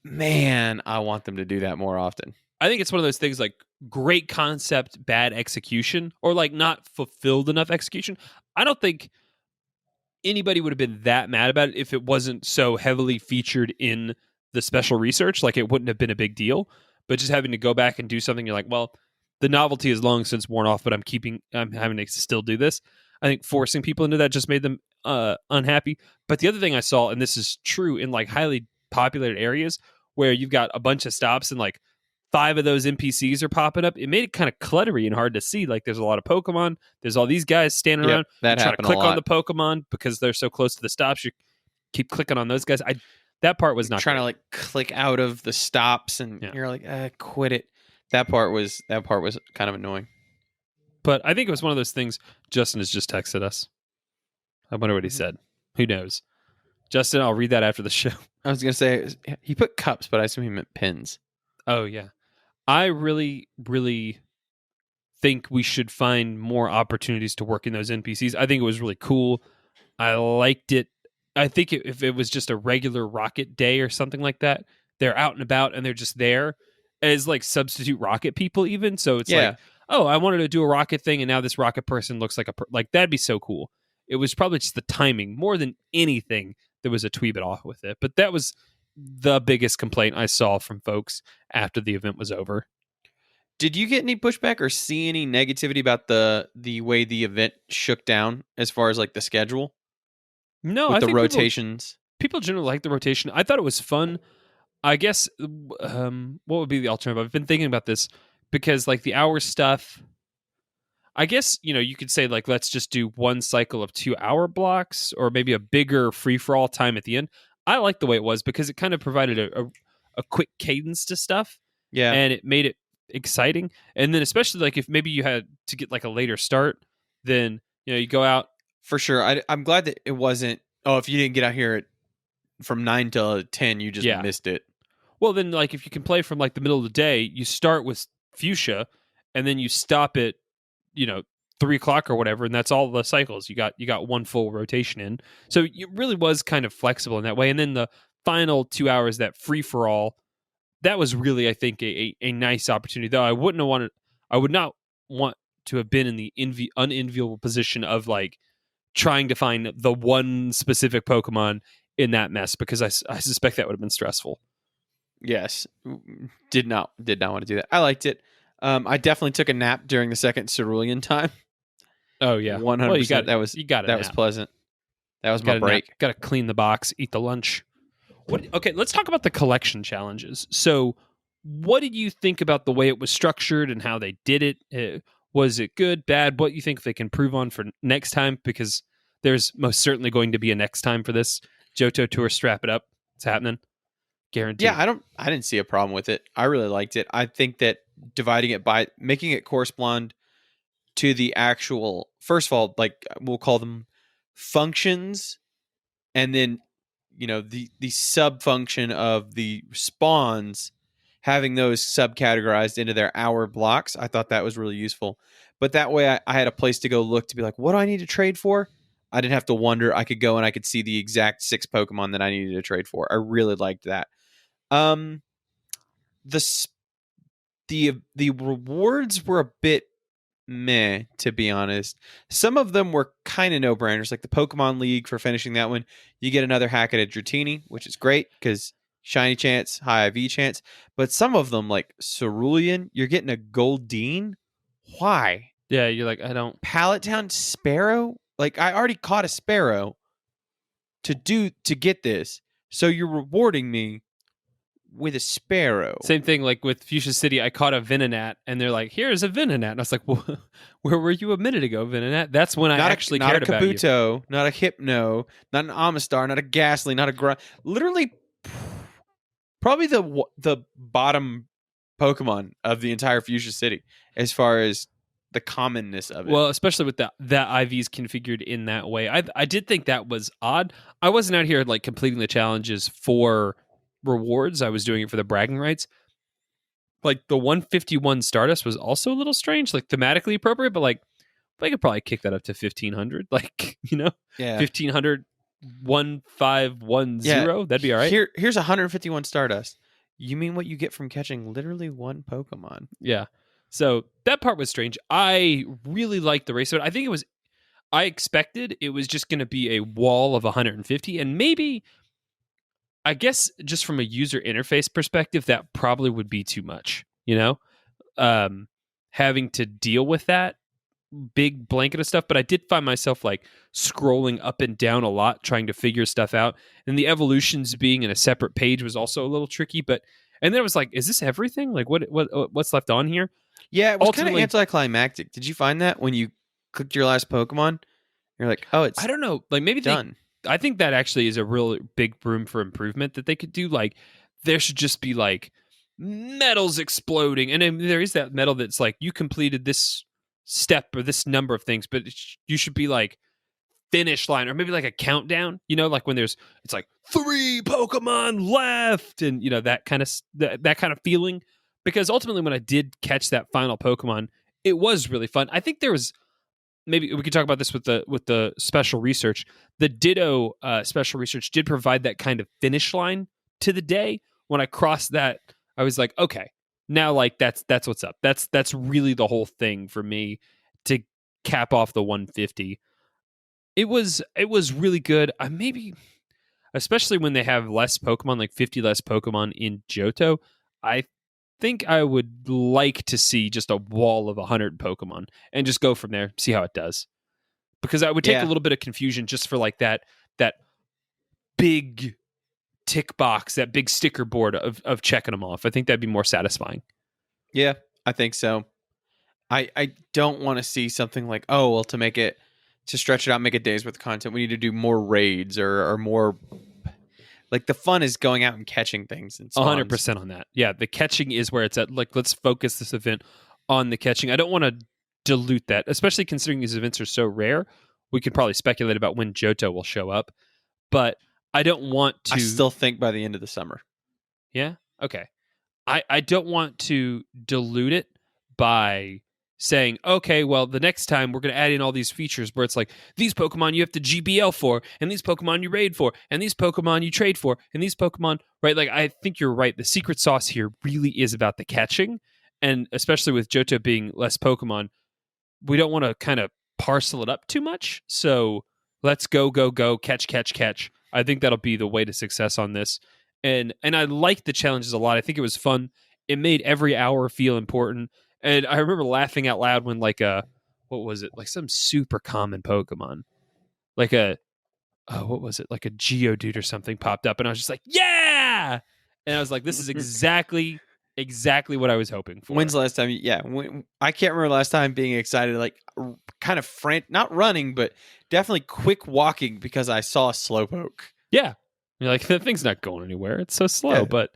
[SPEAKER 2] Man, I want them to do that more often.
[SPEAKER 1] I think it's one of those things like great concept, bad execution, or like not fulfilled enough execution. I don't think anybody would have been that mad about it if it wasn't so heavily featured in the special research. Like it wouldn't have been a big deal. But just having to go back and do something, you're like, well, the novelty is long since worn off, but I'm having to still do this. I think forcing people into that just made them unhappy. But the other thing I saw, and this is true in like highly populated areas where you've got a bunch of stops and like 5 of those NPCs are popping up, it made it kind of cluttery and hard to see. Like there's a lot of Pokemon. There's all these guys standing around.
[SPEAKER 2] That
[SPEAKER 1] trying to
[SPEAKER 2] happened
[SPEAKER 1] click
[SPEAKER 2] a lot.
[SPEAKER 1] on the Pokemon because they're so close to the stops. You keep clicking on those guys. That part was not
[SPEAKER 2] trying
[SPEAKER 1] great.
[SPEAKER 2] to like click out of the stops, and you're like, quit it. That part was kind of annoying.
[SPEAKER 1] But I think it was one of those things. Justin has just texted us. I wonder what he said. Who knows? Justin, I'll read that after the show.
[SPEAKER 2] I was gonna say he put cups, but I assume he meant pins.
[SPEAKER 1] Oh yeah. I really, really think we should find more opportunities to work in those NPCs. I think it was really cool. I liked it. I think if it was just a regular Rocket Day or something like that, they're out and about and they're just there as like substitute Rocket people even. So it's like, oh, I wanted to do a Rocket thing and now this Rocket person looks like like that'd be so cool. It was probably just the timing more than anything. There was a tweet bit off with it, but that was the biggest complaint I saw from folks after the event was over.
[SPEAKER 2] Did you get any pushback or see any negativity about the way the event shook down as far as like the schedule?
[SPEAKER 1] No,
[SPEAKER 2] with
[SPEAKER 1] I
[SPEAKER 2] the
[SPEAKER 1] think
[SPEAKER 2] rotations.
[SPEAKER 1] People generally like the rotation. I thought it was fun. I guess what would be the alternative? I've been thinking about this because like the hour stuff. I guess, you could say like, let's just do one cycle of 2-hour blocks or maybe a bigger free-for-all time at the end. I like the way it was because it kind of provided a quick cadence to stuff.
[SPEAKER 2] Yeah.
[SPEAKER 1] And it made it exciting. And then especially like if maybe you had to get like a later start, then, you go out.
[SPEAKER 2] For sure. I'm glad that it wasn't, if you didn't get out here from 9 till 10, you just missed it.
[SPEAKER 1] Well, then like if you can play from like the middle of the day, you start with Fuchsia and then you stop at 3:00 or whatever, and that's all the cycles. You got one full rotation in, so it really was kind of flexible in that way. And then the final 2 hours, that free for all, that was really, I think, a nice opportunity. Though I would not want to have been in the unenviable position of like trying to find the one specific Pokemon in that mess, because I suspect that would have been stressful.
[SPEAKER 2] Yes, did not want to do that. I liked it. I definitely took a nap during the second cerulean time.
[SPEAKER 1] Oh yeah,
[SPEAKER 2] 100%.
[SPEAKER 1] That was
[SPEAKER 2] pleasant. That was my break.
[SPEAKER 1] Got to clean the box, eat the lunch. Okay, let's talk about the collection challenges. So, what did you think about the way it was structured and how they did it? Was it good, bad? What do you think they can improve on for next time? Because there's most certainly going to be a next time for this Johto Tour. Strap it up. It's happening. Guaranteed.
[SPEAKER 2] Yeah, I didn't see a problem with it. I really liked it. I think that dividing it by making it correspond to the actual, first of all, like we'll call them functions, and then the sub function of the spawns, having those subcategorized into their hour blocks. I thought that was really useful. But that way I had a place to go look to be like, what do I need to trade for? I didn't have to wonder. I could go and I could see the exact 6 Pokemon that I needed to trade for. I really liked that. The rewards were a bit meh, to be honest. Some of them were kind of no-brainers, like the Pokemon League. For finishing that one, you get another hack at a Dratini, which is great because shiny chance, high IV chance. But some of them, like Cerulean, you're getting a Goldeen. Why?
[SPEAKER 1] Yeah, you're like, I don't.
[SPEAKER 2] Pallet Town Sparrow? Like, I already caught a Sparrow to get this, so you're rewarding me with a Sparrow.
[SPEAKER 1] Same thing like with Fuchsia City. I caught a Venonat, and they're like, "Here's a Venonat," and I was like, well, "Where were you a minute ago, Venonat?" That's when I actually cared about you.
[SPEAKER 2] Not a Kabuto, not a Hypno, not an Amistar, not a Ghastly, not a literally, probably the bottom Pokemon of the entire Fuchsia City as far as the commonness of it.
[SPEAKER 1] Well, especially with that IV's configured in that way. I did think that was odd. I wasn't out here like completing the challenges for rewards. I was doing it for the bragging rights. Like the 151 Stardust was also a little strange, like thematically appropriate, but like I could probably kick that up to 1500. Like,
[SPEAKER 2] yeah.
[SPEAKER 1] 1500 1510.
[SPEAKER 2] Yeah.
[SPEAKER 1] That'd be all right.
[SPEAKER 2] Here's 151 Stardust. You mean what you get from catching literally one Pokemon?
[SPEAKER 1] Yeah. So that part was strange. I really liked the race. I think I expected it was just going to be a wall of 150, and maybe, I guess, just from a user interface perspective, that probably would be too much, having to deal with that big blanket of stuff. But I did find myself like scrolling up and down a lot, trying to figure stuff out. And the evolutions being in a separate page was also a little tricky. And then it was like, is this everything? Like what's left on here?
[SPEAKER 2] Yeah, it was kind of anticlimactic. Did you find that when you clicked your last Pokemon? You're like, oh, it's
[SPEAKER 1] I don't know. Like maybe
[SPEAKER 2] done.
[SPEAKER 1] I think that actually is a real big room for improvement that they could do. Like there should just be like metals exploding. And then there is that metal that's like, you completed this step or this number of things, but you should be like finish line, or maybe like a countdown, like when it's like 3 Pokemon left, and that kind of feeling. Because ultimately when I did catch that final Pokemon, it was really fun. I think there was, maybe we could talk about this with the special research. The Ditto special research did provide that kind of finish line to the day. When I crossed that, I was like, okay, now like that's what's up. That's really the whole thing for me to cap off the 150. It was really good. Maybe, especially when they have less Pokemon, like 50 less Pokemon in Johto, I think I would like to see just a wall of 100 Pokemon and just go from there, see how it does. Because I would take a little bit of confusion just for like that big tick box, that big sticker board of checking them off. I think that'd be more satisfying.
[SPEAKER 2] Yeah, I think so. I don't want to see something like, oh, well, to stretch it out, make it days worth of content, we need to do more raids or more. Like, the fun is going out and catching things.
[SPEAKER 1] 100% on that. Yeah, the catching is where it's at. Like, let's focus this event on the catching. I don't want to dilute that, especially considering these events are so rare. We could probably speculate about when Johto will show up, but I don't want to.
[SPEAKER 2] I still think by the end of the summer.
[SPEAKER 1] Yeah? Okay. I don't want to dilute it by saying, okay, well, the next time we're going to add in all these features where it's like, these Pokemon you have to GBL for, and these Pokemon you raid for, and these Pokemon you trade for, and these Pokemon, right? Like, I think you're right. The secret sauce here really is about the catching, and especially with Johto being less Pokemon, we don't want to kind of parcel it up too much. So let's go, catch, catch, catch. I think that'll be the way to success on this. And I liked the challenges a lot. I think it was fun. It made every hour feel important. And I remember laughing out loud when what was it? Like some super common Pokemon. Like what was it? Like a Geodude or something popped up, and I was just like, yeah! And I was like, this is exactly what I was hoping for.
[SPEAKER 2] When's the last time? Yeah, I can't remember last time being excited, like kind of not running, but definitely quick walking because I saw a Slowpoke.
[SPEAKER 1] Yeah. You're like, that thing's not going anywhere. It's so slow,
[SPEAKER 2] Yeah.
[SPEAKER 1] but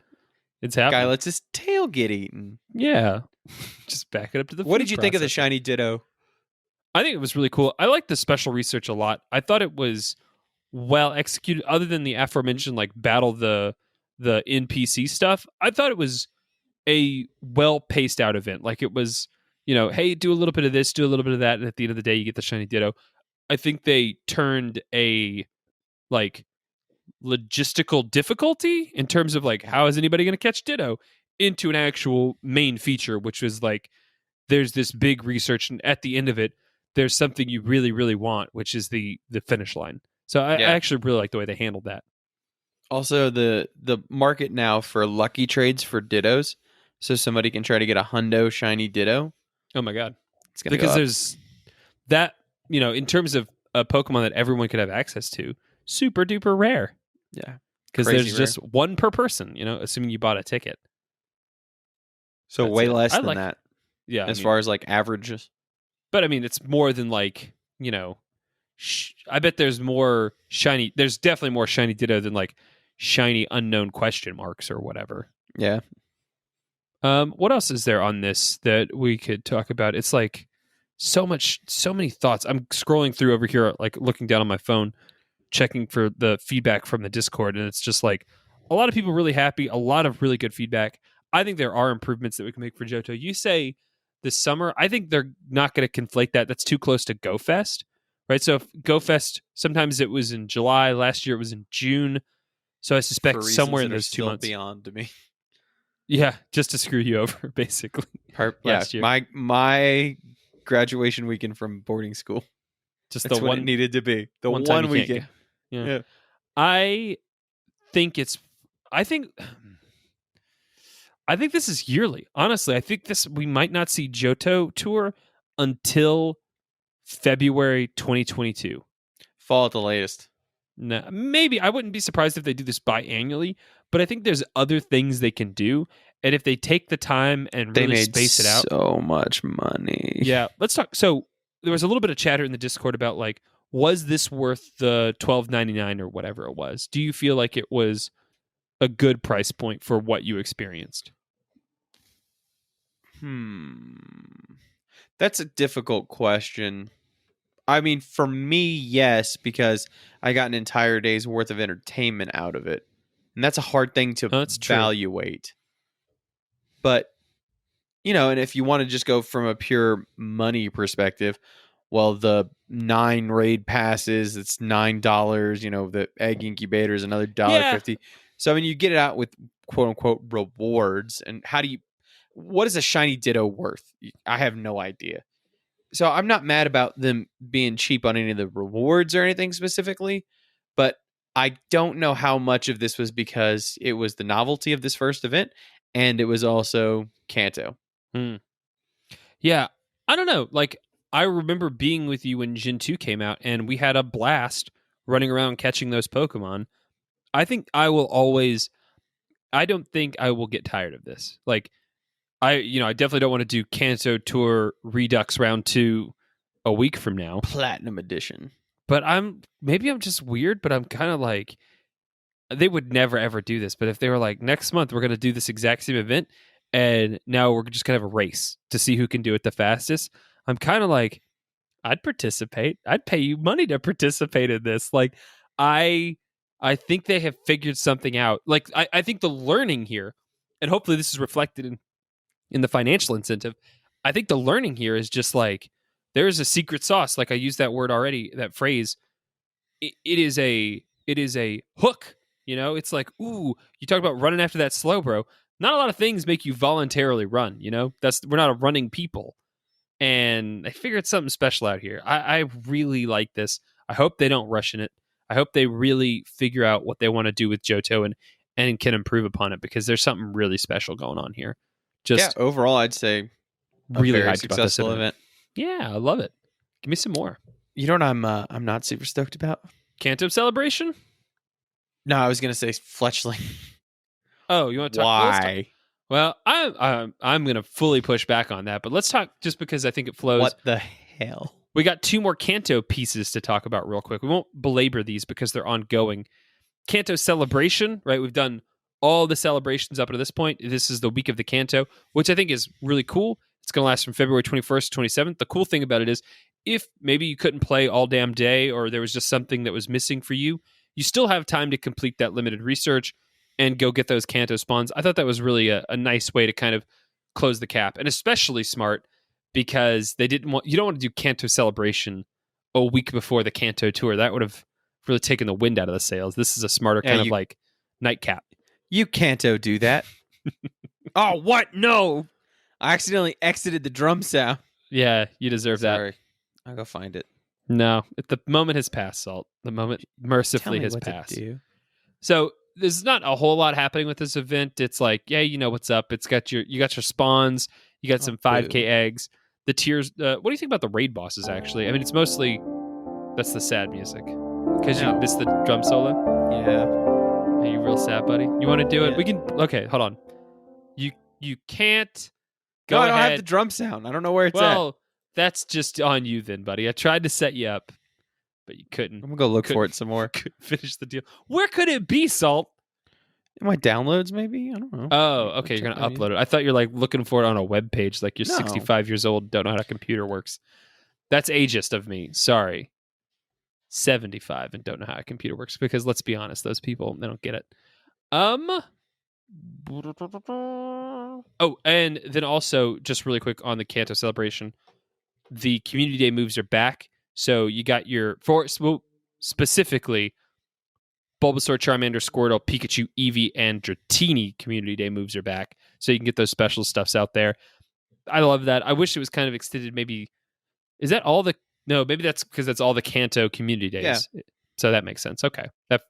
[SPEAKER 1] it's happening.
[SPEAKER 2] Guy lets his tail get eaten.
[SPEAKER 1] Yeah. Just back it up to the
[SPEAKER 2] What
[SPEAKER 1] food
[SPEAKER 2] did you think of the
[SPEAKER 1] processor.
[SPEAKER 2] shiny Ditto?
[SPEAKER 1] I think it was really cool. I liked the special research a lot. I thought it was well executed, other than the aforementioned like battle the NPC stuff. I thought it was a well paced out event. Like it was, hey, do a little bit of this, do a little bit of that, and at the end of the day you get the shiny Ditto. I think they turned a like logistical difficulty in terms of like how is anybody going to catch Ditto into an actual main feature, which was like there's this big research, and at the end of it there's something you really, really want, which is the finish line. So I actually really like the way they handled that.
[SPEAKER 2] Also, the market now for lucky trades for Dittos, so somebody can try to get a hundo shiny Ditto.
[SPEAKER 1] Oh my god,
[SPEAKER 2] It's gonna
[SPEAKER 1] because
[SPEAKER 2] go up.
[SPEAKER 1] there's that, in terms of a Pokemon that everyone could have access to, super duper rare.
[SPEAKER 2] Yeah,
[SPEAKER 1] Because
[SPEAKER 2] crazy
[SPEAKER 1] there's
[SPEAKER 2] rare.
[SPEAKER 1] just one per person, assuming you bought a ticket.
[SPEAKER 2] So
[SPEAKER 1] That's
[SPEAKER 2] way
[SPEAKER 1] it.
[SPEAKER 2] less
[SPEAKER 1] I
[SPEAKER 2] than
[SPEAKER 1] like-
[SPEAKER 2] that
[SPEAKER 1] Yeah,
[SPEAKER 2] as far as like averages.
[SPEAKER 1] but I mean, it's more than like, I bet there's more shiny. There's definitely more shiny Ditto than like shiny unknown question marks or whatever.
[SPEAKER 2] Yeah,
[SPEAKER 1] What else is there on this that we could talk about? It's like so many thoughts. I'm scrolling through over here, like looking down on my phone, checking for the feedback from the Discord, and it's just like a lot of people really happy, a lot of really good feedback. I think there are improvements that we can make for Johto. You say this summer, I think they're not going to conflate that. That's too close to Go Fest, right? So if Go Fest, sometimes it was in July, last year it was in June. So I suspect
[SPEAKER 2] for reasons
[SPEAKER 1] somewhere in
[SPEAKER 2] that are
[SPEAKER 1] those 2
[SPEAKER 2] still
[SPEAKER 1] months.
[SPEAKER 2] beyond to me.
[SPEAKER 1] Yeah, just to screw you over, basically. Last year.
[SPEAKER 2] My graduation weekend from boarding school.
[SPEAKER 1] Just
[SPEAKER 2] That's
[SPEAKER 1] the
[SPEAKER 2] what
[SPEAKER 1] one
[SPEAKER 2] it needed to be. The
[SPEAKER 1] one
[SPEAKER 2] one,
[SPEAKER 1] time you can't
[SPEAKER 2] weekend.
[SPEAKER 1] Yeah.
[SPEAKER 2] Yeah.
[SPEAKER 1] I think this is yearly. Honestly, I think we might not see Johto Tour until February 2022.
[SPEAKER 2] Fall at the latest.
[SPEAKER 1] No, maybe I wouldn't be surprised if they do this biannually, but I think there's other things they can do, and if they take the time and
[SPEAKER 2] They
[SPEAKER 1] really
[SPEAKER 2] made
[SPEAKER 1] space it out.
[SPEAKER 2] so much money.
[SPEAKER 1] Yeah, let's talk. So there was a little bit of chatter in the Discord about like, was this worth the $12.99 or whatever it was? Do you feel like it was a good price point for what you experienced?
[SPEAKER 2] That's a difficult question. I mean, for me, yes, because I got an entire day's worth of entertainment out of it. And that's a hard thing to
[SPEAKER 1] That's true.
[SPEAKER 2] evaluate. But, and if you want to just go from a pure money perspective, well, the 9 raid passes, it's $9, the egg incubator is another $1.50. So, I mean, you get it out with quote unquote rewards. And what is a shiny Ditto worth? I have no idea. So I'm not mad about them being cheap on any of the rewards or anything specifically, but I don't know how much of this was because it was the novelty of this first event and it was also Kanto.
[SPEAKER 1] Yeah, I don't know. Like, I remember being with you when Gen 2 came out, and we had a blast running around catching those Pokemon. I think I don't think I will get tired of this. Like, I definitely don't want to do Kanto Tour Redux Round 2 a week from now.
[SPEAKER 2] Platinum Edition.
[SPEAKER 1] But maybe I'm just weird, but I'm kind of like, they would never ever do this. But if they were like, next month we're going to do this exact same event, and now we're just going to have a race to see who can do it the fastest, I'm kind of like, I'd participate. I'd pay you money to participate in this. Like, I think they have figured something out. Like, I think the learning here, and hopefully this is reflected in the financial incentive, I think the learning here is just like, there is a secret sauce. Like, I used that word already, that phrase. It is a hook. It's like, ooh, you talk about running after that slow bro. Not a lot of things make you voluntarily run. We're not a running people. And I figured something special out here. I really like this. I hope they don't rush in it. I hope they really figure out what they want to do with Johto and can improve upon it, because there's something really special going on here. Just
[SPEAKER 2] overall, I'd say a
[SPEAKER 1] really
[SPEAKER 2] very
[SPEAKER 1] hyped about this
[SPEAKER 2] successful
[SPEAKER 1] event. Yeah, I love it. Give me some more.
[SPEAKER 2] You know what I'm not super stoked about?
[SPEAKER 1] Kanto celebration?
[SPEAKER 2] No, I was gonna say Fletchling.
[SPEAKER 1] Oh, you want to talk?
[SPEAKER 2] Why?
[SPEAKER 1] Well, I'm going to fully push back on that, but let's talk just because I think it flows.
[SPEAKER 2] What the hell?
[SPEAKER 1] We got 2 more Kanto pieces to talk about real quick. We won't belabor these because they're ongoing. Kanto celebration, right? We've done all the celebrations up to this point. This is the week of the Kanto, which I think is really cool. It's going to last from February 21st to 27th. The cool thing about it is if maybe you couldn't play all damn day or there was just something that was missing for you, you still have time to complete that limited research and go get those Kanto spawns. I thought that was really a nice way to kind of close the cap, and especially smart because you don't want to do Kanto celebration a week before the Kanto Tour. That would have really taken the wind out of the sails. This is a smarter kind of like nightcap.
[SPEAKER 2] You Kanto do that.
[SPEAKER 1] Oh, what? No.
[SPEAKER 2] I accidentally exited the drum sound.
[SPEAKER 1] Yeah, you deserve
[SPEAKER 2] Sorry. I'll go find it.
[SPEAKER 1] that. No, the moment has passed, Salt. The moment mercifully has passed. So there's not a whole lot happening with this event. It's like, yeah, you know what's up. You got your spawns. You got some 5K eggs. The tiers. What do you think about the raid bosses? Actually, I mean, it's mostly that's the sad music because you missed the drum solo.
[SPEAKER 2] Yeah.
[SPEAKER 1] Are you real sad, buddy? You want to do it?
[SPEAKER 2] Yeah.
[SPEAKER 1] We can. Okay, hold on. You can't go
[SPEAKER 2] No, I
[SPEAKER 1] ahead.
[SPEAKER 2] don't have the drum sound. I don't know where it's at.
[SPEAKER 1] Well, that's just on you then, buddy. I tried to set you up, but you couldn't.
[SPEAKER 2] I'm gonna go look for it some more.
[SPEAKER 1] Couldn't finish the deal. Where could it be, Salt?
[SPEAKER 2] In my downloads, maybe? I don't know.
[SPEAKER 1] Oh, okay. You're gonna upload it. I thought you're like looking for it on a web page, like you're
[SPEAKER 2] No.
[SPEAKER 1] 65 years old, don't know how a computer works. That's ageist of me. Sorry. 75 and don't know how a computer works, because let's be honest, those people, they don't get it. Oh, and then also just really quick on the Kanto celebration, the community day moves are back. So you got your specifically Bulbasaur, Charmander, Squirtle, Pikachu, Eevee, and Dratini community day moves are back. So you can get those special stuffs out there. I love that. I wish it was kind of extended. Maybe is that all the? No, maybe that's because that's all the Kanto community days. Yeah. So that makes sense. Okay, that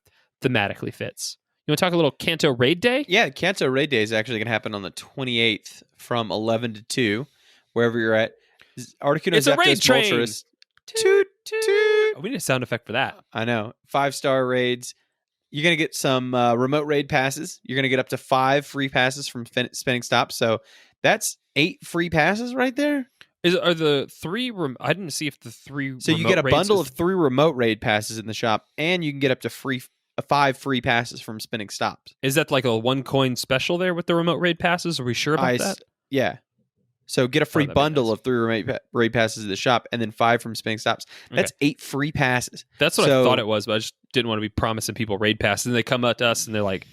[SPEAKER 1] thematically fits. You want to talk a little Canto Raid Day?
[SPEAKER 2] Yeah, Canto Raid Day is actually going to happen on the 28th from 11 to 2, wherever you're at. Articuno,
[SPEAKER 1] it's a raid
[SPEAKER 2] Zapdos,
[SPEAKER 1] train.
[SPEAKER 2] Moltres. Toot, toot.
[SPEAKER 1] Oh, we need a sound effect for that.
[SPEAKER 2] I know. 5-star raids. You're going to get some remote raid passes. You're going to get up to 5 free passes from spinning stops. So that's 8 free passes right there.
[SPEAKER 1] Are the 3? I didn't see if the 3.
[SPEAKER 2] So you get a bundle of 3 remote raid passes in the shop, and you can get up to 5 free passes from spinning stops.
[SPEAKER 1] Is that like a 1 coin special there with the remote raid passes? Are we sure about that?
[SPEAKER 2] Yeah. So get a free bundle of 3 raid passes at the shop, and then 5 from spinning stops. That's 8 free passes.
[SPEAKER 1] That's what I thought it was, but I just didn't want to be promising people raid passes. And they come up to us and they're like,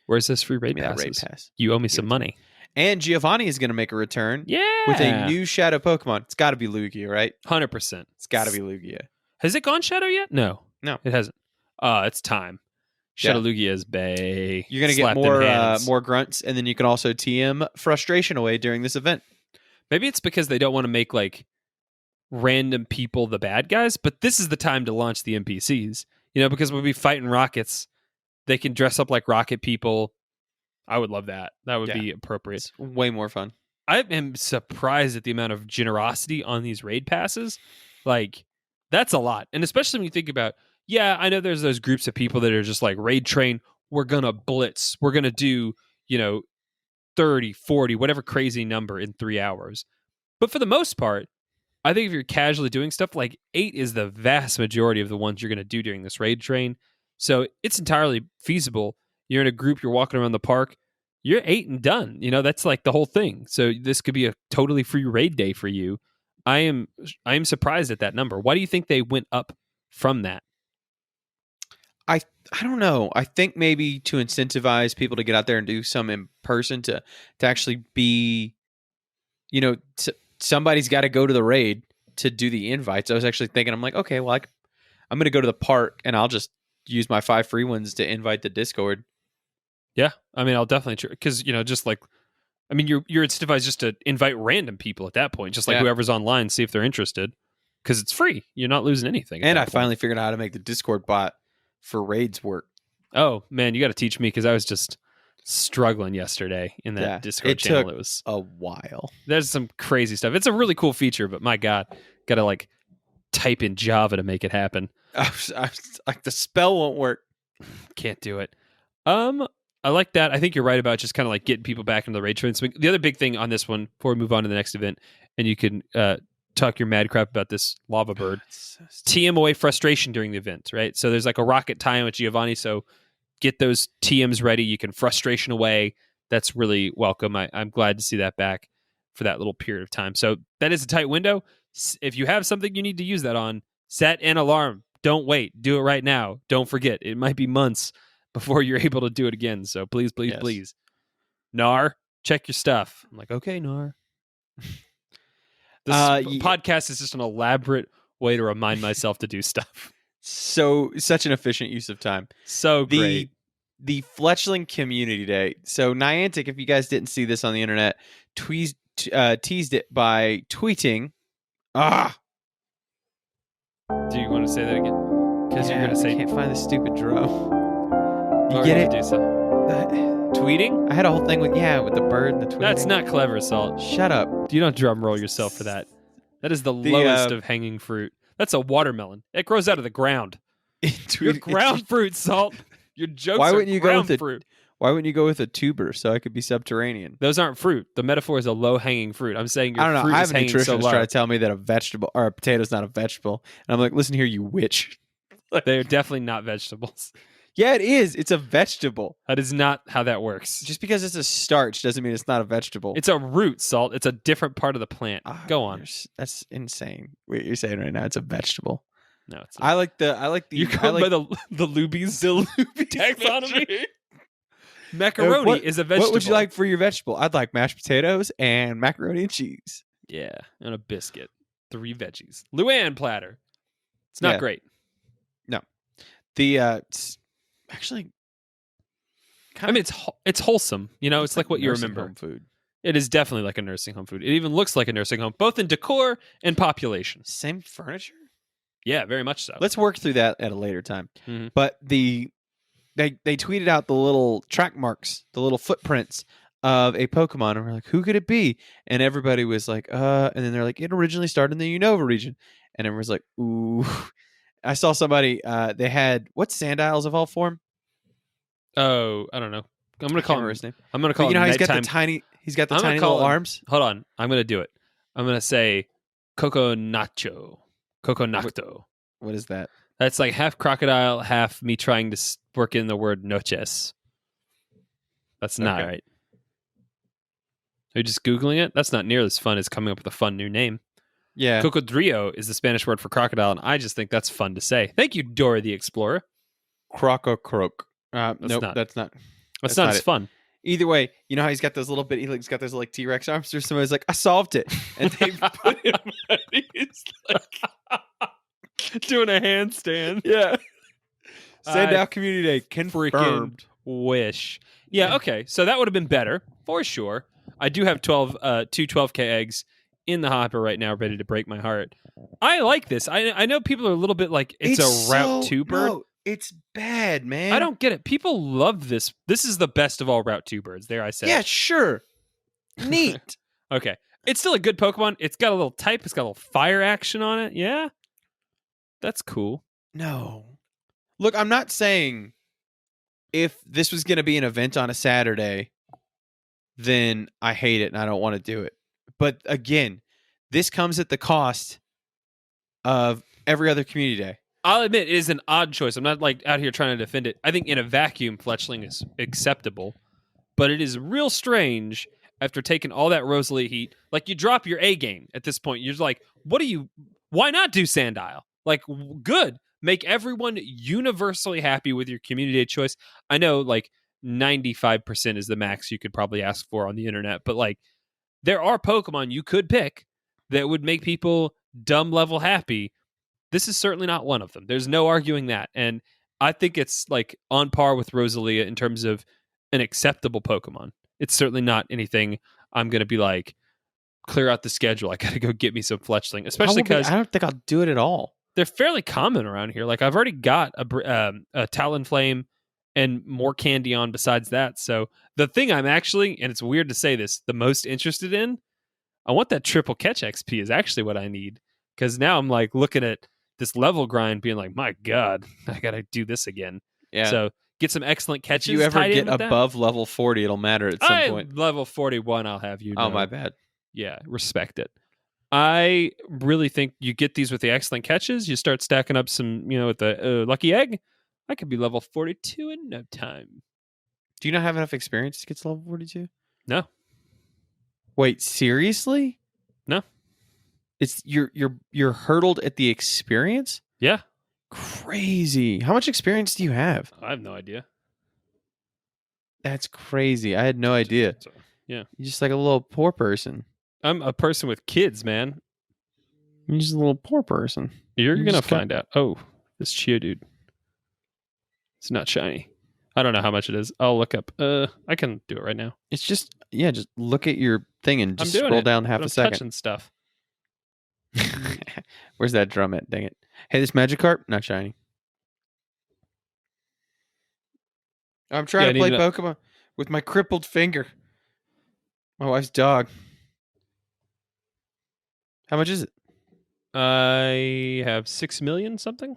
[SPEAKER 1] "Where's this free raid passes?
[SPEAKER 2] Raid pass.
[SPEAKER 1] You owe me some money."
[SPEAKER 2] And Giovanni is going to make a return.
[SPEAKER 1] Yeah.
[SPEAKER 2] With a new Shadow Pokemon. It's got to be Lugia, right?
[SPEAKER 1] 100%.
[SPEAKER 2] It's got to be Lugia.
[SPEAKER 1] Has it gone Shadow yet? No, it hasn't. It's time. Shadow Lugia is bae.
[SPEAKER 2] You're going to get more grunts, and then you can also TM frustration away during this event.
[SPEAKER 1] Maybe it's because they don't want to make like random people the bad guys, but this is the time to launch the NPCs. You know, because we'll be fighting rockets. They can dress up like rocket people. I would love that. That would be appropriate.
[SPEAKER 2] It's way more fun.
[SPEAKER 1] I am surprised at the amount of generosity on these raid passes. Like, that's a lot. And especially when you think about, I know there's those groups of people that are just like, raid train, we're going to blitz. We're going to do, 30, 40, whatever crazy number in 3 hours. But for the most part, I think if you're casually doing stuff, like 8 is the vast majority of the ones you're going to do during this raid train. So it's entirely feasible. You're in a group, you're walking around the park, you're 8 and done. That's like the whole thing. So this could be a totally free raid day for you. I am surprised at that number. Why do you think they went up from that?
[SPEAKER 2] I don't know. I think maybe to incentivize people to get out there and do some in person to actually be, somebody's got to go to the raid to do the invites. I was actually thinking, I'm like, okay, well, I'm going to go to the park and I'll just use my 5 free ones to invite the Discord.
[SPEAKER 1] Yeah, I mean, I'll definitely, because just like, I mean, you're incentivized just to invite random people at that point, just like whoever's online, see if they're interested. because it's free. You're not losing anything. at
[SPEAKER 2] And
[SPEAKER 1] that
[SPEAKER 2] I
[SPEAKER 1] point.
[SPEAKER 2] finally figured out how to make the Discord bot for raids work.
[SPEAKER 1] Oh man, you got to teach me because I was just struggling yesterday in that
[SPEAKER 2] Yeah,
[SPEAKER 1] Discord
[SPEAKER 2] it
[SPEAKER 1] channel.
[SPEAKER 2] took-
[SPEAKER 1] It was
[SPEAKER 2] A while.
[SPEAKER 1] there's some crazy stuff. It's a really cool feature, but my God, got to like type in Java to make it happen.
[SPEAKER 2] Like the spell won't work.
[SPEAKER 1] Can't do it. I like that. I think you're right about just kind of like getting people back into the raid train swing. The other big thing on this one, before we move on to the next event, and you can talk your mad crap about this lava bird. TM away frustration during the event, right? So there's like a rocket tie-in with Giovanni. So get those TMs ready. You can frustration away. That's really welcome. I'm glad to see that back for that little period of time. So that is a tight window. If you have something you need to use that on, set an alarm. Don't wait. Do it right now. Don't forget. It might be months before you're able to do it again. So please, please,
[SPEAKER 2] Yes.
[SPEAKER 1] please. Nar, check your stuff. I'm like, okay, Nar. This podcast is just an elaborate way to remind myself to do stuff.
[SPEAKER 2] So such an efficient use of time.
[SPEAKER 1] So great.
[SPEAKER 2] The Fletchling Community Day. So Niantic, if you guys didn't see this on the internet, teased it by tweeting.
[SPEAKER 1] Do you want to say that again? Because you're going to
[SPEAKER 2] I
[SPEAKER 1] say.
[SPEAKER 2] can't find the stupid drum. You
[SPEAKER 1] or
[SPEAKER 2] get
[SPEAKER 1] you
[SPEAKER 2] it?
[SPEAKER 1] Do so. Tweeting?
[SPEAKER 2] I had a whole thing with the bird and the tweeting.
[SPEAKER 1] That's not clever, Salt.
[SPEAKER 2] Shut up.
[SPEAKER 1] You don't drum roll yourself for that. That is the
[SPEAKER 2] The,
[SPEAKER 1] lowest of hanging fruit. That's a watermelon. It grows out of the ground. Your ground fruit, Salt. Your jokes
[SPEAKER 2] Why
[SPEAKER 1] are
[SPEAKER 2] wouldn't you go
[SPEAKER 1] ground
[SPEAKER 2] with
[SPEAKER 1] fruit.
[SPEAKER 2] Why wouldn't you go with a tuber so I could be subterranean?
[SPEAKER 1] Those aren't fruit. The metaphor is a low-hanging fruit. I'm saying your
[SPEAKER 2] I don't know.
[SPEAKER 1] fruit
[SPEAKER 2] I
[SPEAKER 1] is
[SPEAKER 2] have a
[SPEAKER 1] hanging so
[SPEAKER 2] nutritionist
[SPEAKER 1] low.
[SPEAKER 2] try to tell me that a vegetable or a potato's not a vegetable, and I'm like, listen here, you witch.
[SPEAKER 1] They're definitely not vegetables.
[SPEAKER 2] Yeah, it is. It's a vegetable.
[SPEAKER 1] That is not how that works.
[SPEAKER 2] Just because it's a starch doesn't mean it's not a vegetable.
[SPEAKER 1] It's a root, Salt. It's a different part of the plant. Go on.
[SPEAKER 2] That's insane. What you're saying right now, it's a vegetable.
[SPEAKER 1] No, it's not.
[SPEAKER 2] I like the.
[SPEAKER 1] You're going by the Luby's taxonomy. Macaroni is a vegetable.
[SPEAKER 2] What would you like for your vegetable? I'd like mashed potatoes and macaroni and cheese.
[SPEAKER 1] Yeah, and a biscuit. 3 veggies. Luann platter. It's not
[SPEAKER 2] Yeah.
[SPEAKER 1] great.
[SPEAKER 2] It's actually
[SPEAKER 1] I mean, it's wholesome. You know, it's like what you
[SPEAKER 2] nursing
[SPEAKER 1] remember.
[SPEAKER 2] home food.
[SPEAKER 1] It is definitely like a nursing home food. It even looks like a nursing home, both in decor and population.
[SPEAKER 2] Same furniture.
[SPEAKER 1] Yeah, very much so.
[SPEAKER 2] Let's work through that at a later time.
[SPEAKER 1] Mhm.
[SPEAKER 2] But they tweeted out the little track marks, the little footprints of a Pokemon, and we're like, who could it be? And everybody was like, and then they're like, it originally started in the Unova region, and everyone's like, ooh. I saw somebody. They had what's Sandile's evolved form?
[SPEAKER 1] Oh, I don't know. I'm gonna call him
[SPEAKER 2] his name.
[SPEAKER 1] I'm gonna
[SPEAKER 2] But
[SPEAKER 1] call
[SPEAKER 2] you know
[SPEAKER 1] him
[SPEAKER 2] how he's got
[SPEAKER 1] nighttime.
[SPEAKER 2] the tiny. He's got the
[SPEAKER 1] I'm gonna
[SPEAKER 2] tiny
[SPEAKER 1] call
[SPEAKER 2] little
[SPEAKER 1] him-
[SPEAKER 2] arms.
[SPEAKER 1] Hold on. I'm gonna do it. I'm gonna say Coco Nacho. Coco Nacto.
[SPEAKER 2] What is that?
[SPEAKER 1] That's like half crocodile, half me trying to work in the word noches. That's not
[SPEAKER 2] Okay.
[SPEAKER 1] right. Are you just Googling it? That's not near as fun as coming up with a fun new name.
[SPEAKER 2] Yeah.
[SPEAKER 1] Cocodrillo is the Spanish word for crocodile, and I just think that's fun to say. Thank you, Dora the Explorer.
[SPEAKER 2] Croc. Nope,
[SPEAKER 1] not-
[SPEAKER 2] that's not.
[SPEAKER 1] That's
[SPEAKER 2] That's
[SPEAKER 1] not
[SPEAKER 2] not
[SPEAKER 1] as
[SPEAKER 2] it.
[SPEAKER 1] fun.
[SPEAKER 2] Either way, you know how he's got those little bit. He's got those like T-Rex arms. Or somebody's like, I solved it, and they put him. He's like,
[SPEAKER 1] Doing a handstand.
[SPEAKER 2] yeah. Send
[SPEAKER 1] I
[SPEAKER 2] out community day
[SPEAKER 1] Freaking
[SPEAKER 2] confirmed.
[SPEAKER 1] wish. Yeah, okay. So that would have been better, for sure. I do have 2 12K eggs in the hopper right now, ready to break my heart. I like this. I know people are a little bit like, it's a Route 2 bird.
[SPEAKER 2] No, it's bad, man.
[SPEAKER 1] I don't get it. People love this. This is the best of all Route 2 birds. There I said.
[SPEAKER 2] Yeah, sure. Neat.
[SPEAKER 1] Okay. It's still a good Pokemon. It's got a little type. It's got a little fire action on it. Yeah. That's cool.
[SPEAKER 2] No. Look, I'm not saying if this was going to be an event on a Saturday, then I hate it and I don't want to do it. But again, this comes at the cost of every other community day.
[SPEAKER 1] I'll admit it is an odd choice. I'm not like out here trying to defend it. I think in a vacuum, Fletchling is acceptable, but it is real strange after taking all that Rosalie heat. Like you drop your A game at this point. You're like, why not do Sandile? Like, good. Make everyone universally happy with your community day choice. I know like 95% is the max you could probably ask for on the internet, but like there are Pokemon you could pick that would make people dumb level happy. This is certainly not one of them. There's no arguing that. And I think it's like on par with Rosalia in terms of an acceptable Pokemon. It's certainly not anything I'm going to be like clear out the schedule. I got to go get me some Fletchling, especially because
[SPEAKER 2] I don't think I'll do it at all.
[SPEAKER 1] they're fairly common around here. Like I've already got a Talonflame and more candy on besides that. So the thing I'm actually, and it's weird to say this, the most interested in, I want that triple catch XP is actually what I need. Because now I'm like looking at this level grind being like, my God, I got to do this again.
[SPEAKER 2] Yeah.
[SPEAKER 1] So get some excellent catches.
[SPEAKER 2] If you ever
[SPEAKER 1] tied in
[SPEAKER 2] get
[SPEAKER 1] with that.
[SPEAKER 2] above level 40, it'll matter at some point.
[SPEAKER 1] Level 41, I'll have you know.
[SPEAKER 2] Oh, my bad.
[SPEAKER 1] Yeah, respect it. I really think you get these with the excellent catches. You start stacking up some, with the lucky egg. I could be level 42 in no time.
[SPEAKER 2] Do you not have enough experience to get to level 42?
[SPEAKER 1] No.
[SPEAKER 2] Wait, seriously?
[SPEAKER 1] No.
[SPEAKER 2] It's you're hurdled at the experience?
[SPEAKER 1] Yeah.
[SPEAKER 2] Crazy. How much experience do you have?
[SPEAKER 1] I have no idea.
[SPEAKER 2] That's crazy. I had no idea.
[SPEAKER 1] So, yeah.
[SPEAKER 2] You're just like a little poor person.
[SPEAKER 1] I'm a person with kids, man.
[SPEAKER 2] You're just a little poor person.
[SPEAKER 1] You're
[SPEAKER 2] You
[SPEAKER 1] going to
[SPEAKER 2] just got-
[SPEAKER 1] find out. Oh, this Geodude. It's not shiny. I don't know how much it is. I'll look up. I can do it right now.
[SPEAKER 2] It's just, just look at your thing and just
[SPEAKER 1] I'm doing
[SPEAKER 2] scroll
[SPEAKER 1] it,
[SPEAKER 2] down half
[SPEAKER 1] but
[SPEAKER 2] a
[SPEAKER 1] I'm
[SPEAKER 2] second.
[SPEAKER 1] touching stuff.
[SPEAKER 2] Where's that drum at? Dang it. Hey, this Magikarp, not shiny. I'm trying
[SPEAKER 1] Yeah,
[SPEAKER 2] to play
[SPEAKER 1] I need
[SPEAKER 2] Pokemon with my crippled finger. My wife's dog. How much is it?
[SPEAKER 1] I have 6 million something.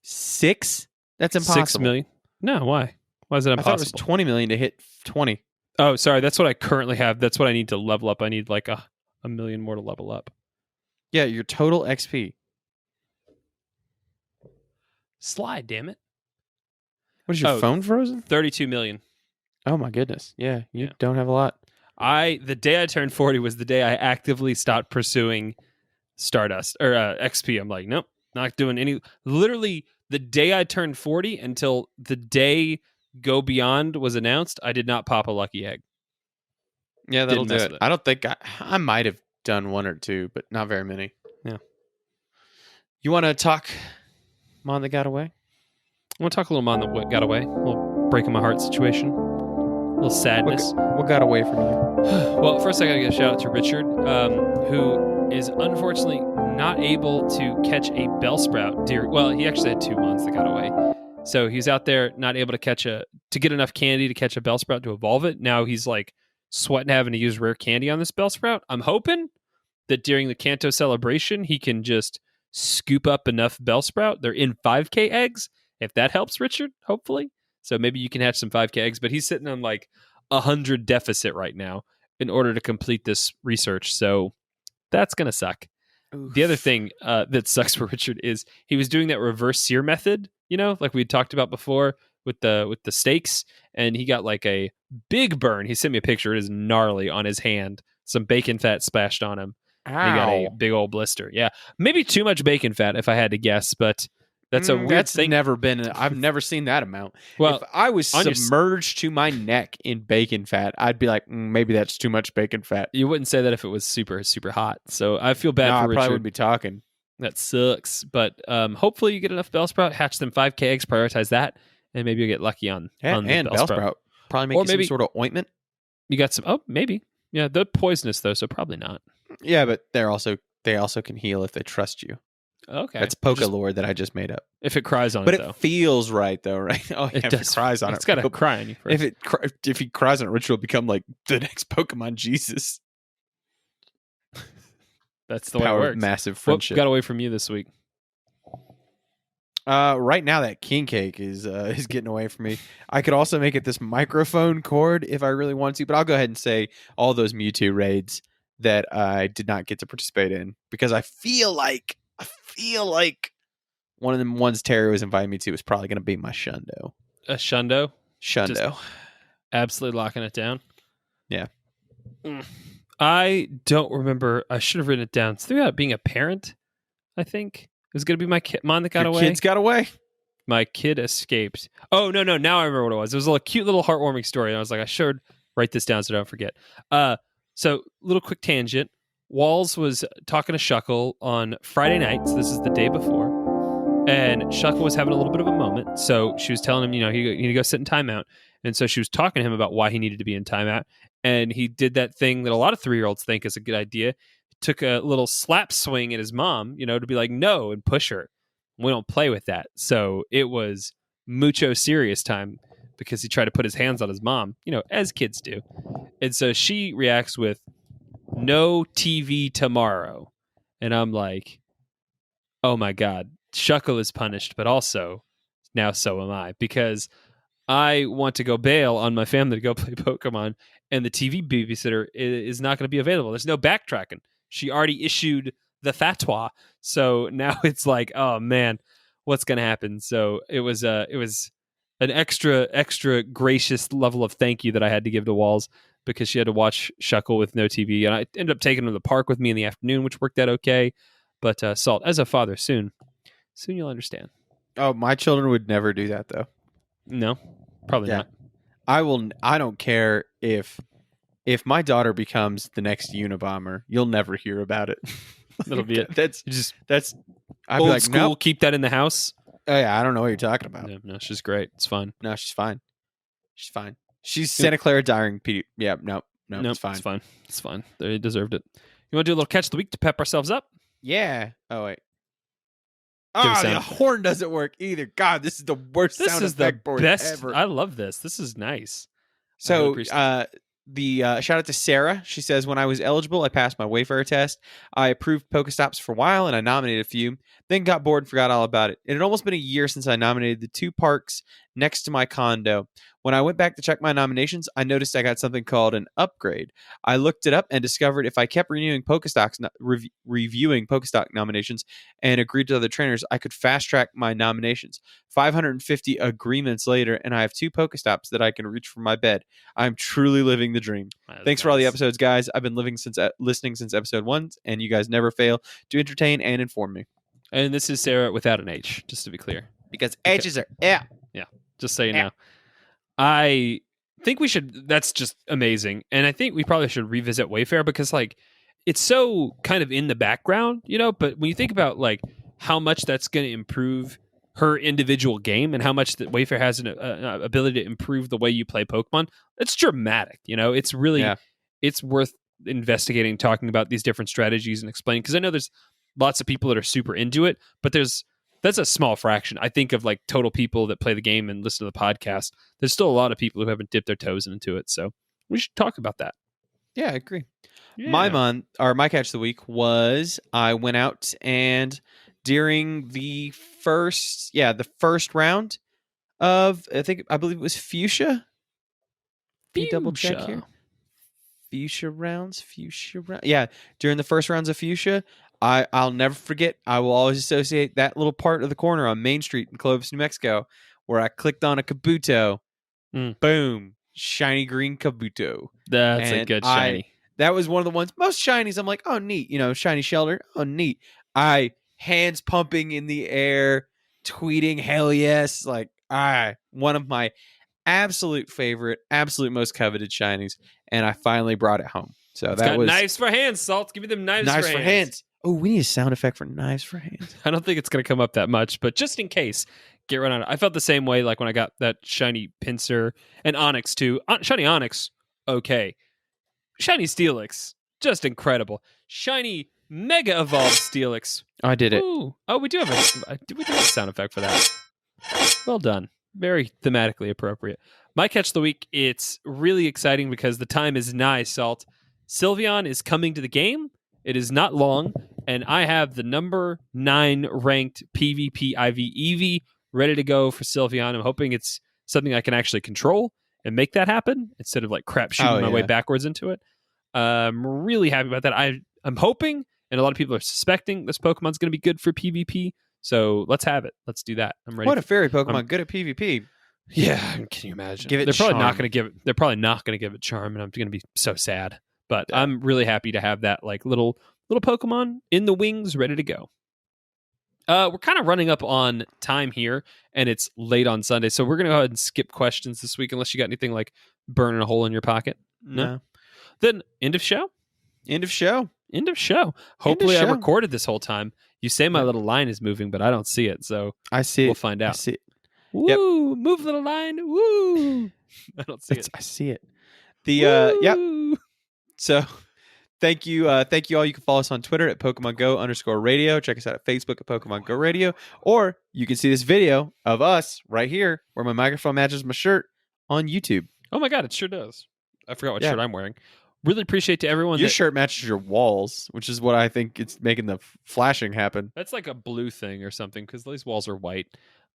[SPEAKER 2] 6? That's impossible.
[SPEAKER 1] 6 million. No, why? Why is it
[SPEAKER 2] I
[SPEAKER 1] impossible?
[SPEAKER 2] thought it was 20 million to hit 20.
[SPEAKER 1] Oh, sorry. That's what I currently have. That's what I need to level up. I need like a million more to level up.
[SPEAKER 2] Yeah, your total XP.
[SPEAKER 1] Slide, damn it.
[SPEAKER 2] What is your phone frozen?
[SPEAKER 1] 32 million.
[SPEAKER 2] Oh my goodness. Yeah, you
[SPEAKER 1] Yeah.
[SPEAKER 2] don't have a lot.
[SPEAKER 1] The day I turned 40 was the day I actively stopped pursuing Stardust or XP. I'm like, nope, not doing any. Literally, the day I turned 40 until the day Go Beyond was announced, I did not pop a lucky egg.
[SPEAKER 2] Yeah, that'll
[SPEAKER 1] Didn't mess
[SPEAKER 2] do it.
[SPEAKER 1] with it.
[SPEAKER 2] I don't think I might have done one or two, but not very many.
[SPEAKER 1] Yeah.
[SPEAKER 2] You want to talk Mon that got away?
[SPEAKER 1] I want to talk a little Mon that got away. A little breaking my heart situation. A little sadness.
[SPEAKER 2] What got away from you?
[SPEAKER 1] Well, first I got to give a shout out to Richard, who is unfortunately not able to catch a Bellsprout deer. Well, he actually had 2 Mons that got away. So he's out there not able to get enough candy to catch a Bellsprout to evolve it. Now he's like sweating having to use rare candy on this Bellsprout. I'm hoping that during the Kanto celebration, he can just scoop up enough Bellsprout. They're in 5K eggs. If that helps, Richard, hopefully. So maybe you can hatch some 5K eggs, but he's sitting on like 100 deficit right now in order to complete this research. So that's going to suck.
[SPEAKER 2] Oof.
[SPEAKER 1] The other thing that sucks for Richard is he was doing that reverse sear method, like we talked about before with the stakes, and he got like a big burn. He sent me a picture. It is gnarly on his hand. Some bacon fat splashed on him. He got a big old blister. Yeah, maybe too much bacon fat if I had to guess, but that's a weird
[SPEAKER 2] that's
[SPEAKER 1] thing.
[SPEAKER 2] never been. I've never seen that amount.
[SPEAKER 1] Well,
[SPEAKER 2] if I was
[SPEAKER 1] on your
[SPEAKER 2] submerged to my neck in bacon fat, I'd be like, maybe that's too much bacon fat.
[SPEAKER 1] You wouldn't say that if it was super, super hot. So I feel bad
[SPEAKER 2] No,
[SPEAKER 1] for
[SPEAKER 2] I
[SPEAKER 1] Richard.
[SPEAKER 2] probably would be talking.
[SPEAKER 1] That sucks. But hopefully you get enough Bellsprout, hatch them 5K eggs, prioritize that, and maybe you'll get lucky on the
[SPEAKER 2] And Bellsprout. Probably make
[SPEAKER 1] Or
[SPEAKER 2] you
[SPEAKER 1] maybe-
[SPEAKER 2] some sort of ointment.
[SPEAKER 1] You got some. Oh, maybe. Yeah, they're poisonous though, so probably not.
[SPEAKER 2] Yeah, but they also can heal if they trust you.
[SPEAKER 1] Okay.
[SPEAKER 2] That's Pokelore that I just made up.
[SPEAKER 1] If it cries on
[SPEAKER 2] But
[SPEAKER 1] it, though.
[SPEAKER 2] it feels right though, right? Oh, yeah,
[SPEAKER 1] It
[SPEAKER 2] if
[SPEAKER 1] does.
[SPEAKER 2] it cries on
[SPEAKER 1] It's
[SPEAKER 2] it.
[SPEAKER 1] got to cry on you first.
[SPEAKER 2] If he cries on it, Rich will become like the next Pokemon Jesus.
[SPEAKER 1] That's the way it
[SPEAKER 2] Power of
[SPEAKER 1] works.
[SPEAKER 2] massive
[SPEAKER 1] What
[SPEAKER 2] friendship.
[SPEAKER 1] got away from you this week?
[SPEAKER 2] Right now that king cake is getting away from me. I could also make it this microphone cord if I really want to, but I'll go ahead and say all those Mewtwo raids that I did not get to participate in because I feel like one of them ones Terry was inviting me to was probably going to be my Shundo.
[SPEAKER 1] A Shundo?
[SPEAKER 2] Shundo.
[SPEAKER 1] Absolutely locking it down.
[SPEAKER 2] Yeah.
[SPEAKER 1] I don't remember. I should have written it down. Something about being a parent, I think. It was going to be my Mon that got
[SPEAKER 2] Your
[SPEAKER 1] away.
[SPEAKER 2] kids got away.
[SPEAKER 1] My kid escaped. Oh, no. Now I remember what it was. It was a cute little heartwarming story. And I was like, I should write this down so I don't forget. So, little quick tangent. Walls was talking to Shuckle on Friday night. So, this is the day before. And Shuckle was having a little bit of a moment. So, she was telling him, you need to go sit in timeout. And so, she was talking to him about why he needed to be in timeout. and he did that thing that a lot of 3-year-olds think is a good idea. Took a little slap swing at his mom, to be like, no, and push her. We don't play with that. So it was mucho serious time because he tried to put his hands on his mom, as kids do. And so she reacts with, no TV tomorrow. And I'm like, oh my God, Shuckle is punished, but also now so am I, because I want to go bail on my family to go play Pokemon, and the TV babysitter is not going to be available. There's no backtracking. She already issued the fatwa. So now it's like, oh man, what's going to happen? So it was an extra gracious level of thank you that I had to give to Walls, because she had to watch Shuckle with no TV. And I ended up taking her to the park with me in the afternoon, which worked out okay. But Salt, as a father, soon you'll understand.
[SPEAKER 2] Oh, my children would never do that, though.
[SPEAKER 1] No, probably
[SPEAKER 2] Yeah.
[SPEAKER 1] not.
[SPEAKER 2] I don't care if my daughter becomes the next Unabomber. You'll never hear about it.
[SPEAKER 1] That'll be it.
[SPEAKER 2] That's
[SPEAKER 1] You just
[SPEAKER 2] I'd be
[SPEAKER 1] old
[SPEAKER 2] like,
[SPEAKER 1] school,
[SPEAKER 2] nope.
[SPEAKER 1] keep that in the house.
[SPEAKER 2] Oh yeah, I don't know what you're talking about.
[SPEAKER 1] No, she's great. It's fun.
[SPEAKER 2] No, she's fine. She's fine. She's Santa Clara dying. Yeah, no,
[SPEAKER 1] Nope,
[SPEAKER 2] it's fine.
[SPEAKER 1] It's fine. It's fine. They deserved it. You want to do a little catch of the week to pep ourselves up?
[SPEAKER 2] Yeah. Oh wait.
[SPEAKER 1] Give a
[SPEAKER 2] Oh, the
[SPEAKER 1] sound.
[SPEAKER 2] horn doesn't work either. God, this is the worst
[SPEAKER 1] This
[SPEAKER 2] sound
[SPEAKER 1] is the
[SPEAKER 2] effect board
[SPEAKER 1] best.
[SPEAKER 2] ever.
[SPEAKER 1] I love this. This is nice. I
[SPEAKER 2] So,
[SPEAKER 1] really appreciate
[SPEAKER 2] the shout out to Sarah. She says, when I was eligible, I passed my Wayfarer test. I approved Pokestops for a while, and I nominated a few. Then got bored and forgot all about it. It had almost been a year since I nominated the 2 parks next to my condo. When I went back to check my nominations, I noticed I got something called an upgrade. I looked it up and discovered if I kept reviewing Pokestock nominations and agreed to other trainers, I could fast track my nominations. 550 agreements later, and I have 2 Pokestops that I can reach from my bed. I'm truly living the dream.
[SPEAKER 1] That's
[SPEAKER 2] Thanks for all the
[SPEAKER 1] nice.
[SPEAKER 2] episodes, guys. I've been listening since episode 1, and you guys never fail to entertain and inform me.
[SPEAKER 1] And this is Sarah without an H, just to be clear.
[SPEAKER 2] Because edges are
[SPEAKER 1] Just so you
[SPEAKER 2] Yeah.
[SPEAKER 1] know. I think we should. That's just amazing. And I think we probably should revisit Wayfair, because it's so kind of in the background, but when you think about how much that's going to improve her individual game and how much that Wayfair has an ability to improve the way you play Pokemon, it's dramatic. It's really, it's worth investigating, talking about these different strategies and explaining, because I know there's lots of people that are super into it, but that's a small fraction. I think of total people that play the game and listen to the podcast. There's still a lot of people who haven't dipped their toes into it. So we should talk about that.
[SPEAKER 2] Yeah, I agree.
[SPEAKER 1] Yeah.
[SPEAKER 2] My catch of the week was I went out and during the first round of I believe it was Fuchsia. Let me double check here. Fuchsia rounds. Yeah, during the first rounds of Fuchsia, I'll never forget. I will always associate that little part of the corner on Main Street in Clovis, New Mexico, where I clicked on a Kabuto. Boom, shiny green Kabuto.
[SPEAKER 1] That's a
[SPEAKER 2] And
[SPEAKER 1] good shiny.
[SPEAKER 2] That was one of the ones most shinies. I'm like, oh neat, shiny shelter. Oh neat. I hands pumping in the air, tweeting hell yes, one of my absolute favorite, absolute most coveted shinies, and I finally brought it home. So
[SPEAKER 1] It's
[SPEAKER 2] that
[SPEAKER 1] got
[SPEAKER 2] was
[SPEAKER 1] knives for hands. Salt, give me them knives
[SPEAKER 2] knives
[SPEAKER 1] for
[SPEAKER 2] for
[SPEAKER 1] hands.
[SPEAKER 2] hands. Oh, we need a sound effect for knives for hands.
[SPEAKER 1] I don't think it's going to come up that much, but just in case, get right on it. I felt the same way when I got that shiny Pinsir and Onyx too. Shiny Onyx, okay. Shiny Steelix, just incredible. Shiny Mega Evolved Steelix.
[SPEAKER 2] I did it.
[SPEAKER 1] Ooh. Oh, we do have a sound effect for that. Well done. Very thematically appropriate. My catch of the week, it's really exciting because the time is nigh, Salt. Sylveon is coming to the game. It is not long, and I have the number 9 ranked PvP IV Eevee ready to go for Sylveon. I'm hoping it's something I can actually control and make that happen instead of crap shooting my way backwards into it. I'm really happy about that. I'm hoping, and a lot of people are suspecting, this Pokemon's going to be good for PvP. So let's have it. Let's do that. I'm ready.
[SPEAKER 2] What a fairy Pokemon, good at PvP.
[SPEAKER 1] Yeah, can you imagine?
[SPEAKER 2] Give it
[SPEAKER 1] They're probably not
[SPEAKER 2] charm.
[SPEAKER 1] going to give it. They're probably not going to give it charm, and I'm going to be so sad. But I'm really happy to have that little Pokemon in the wings, ready to go. We're kind of running up on time here, and it's late on Sunday, so we're going to go ahead and skip questions this week, unless you got anything burning a hole in your pocket. No. Then end of show.
[SPEAKER 2] End of show.
[SPEAKER 1] End of show. Hopefully, I
[SPEAKER 2] show.
[SPEAKER 1] recorded this whole time. You say my little line is moving, but I don't see it, so
[SPEAKER 2] I see it.
[SPEAKER 1] we'll find
[SPEAKER 2] I
[SPEAKER 1] out.
[SPEAKER 2] see it.
[SPEAKER 1] Woo! Move little line. Woo! I don't see it.
[SPEAKER 2] I see it. Yep.
[SPEAKER 1] Woo!
[SPEAKER 2] So thank you all. You can follow us on Twitter at Pokemon Go _radio. Check us out at Facebook at Pokemon Go Radio, or you can see this video of us right here where my microphone matches my shirt on YouTube.
[SPEAKER 1] Oh my god, it sure does. I forgot what
[SPEAKER 2] Yeah.
[SPEAKER 1] shirt I'm wearing. Really appreciate to everyone
[SPEAKER 2] Your
[SPEAKER 1] that
[SPEAKER 2] shirt matches your walls, which is what I think it's making the flashing happen.
[SPEAKER 1] That's like a blue thing or something because these walls are white.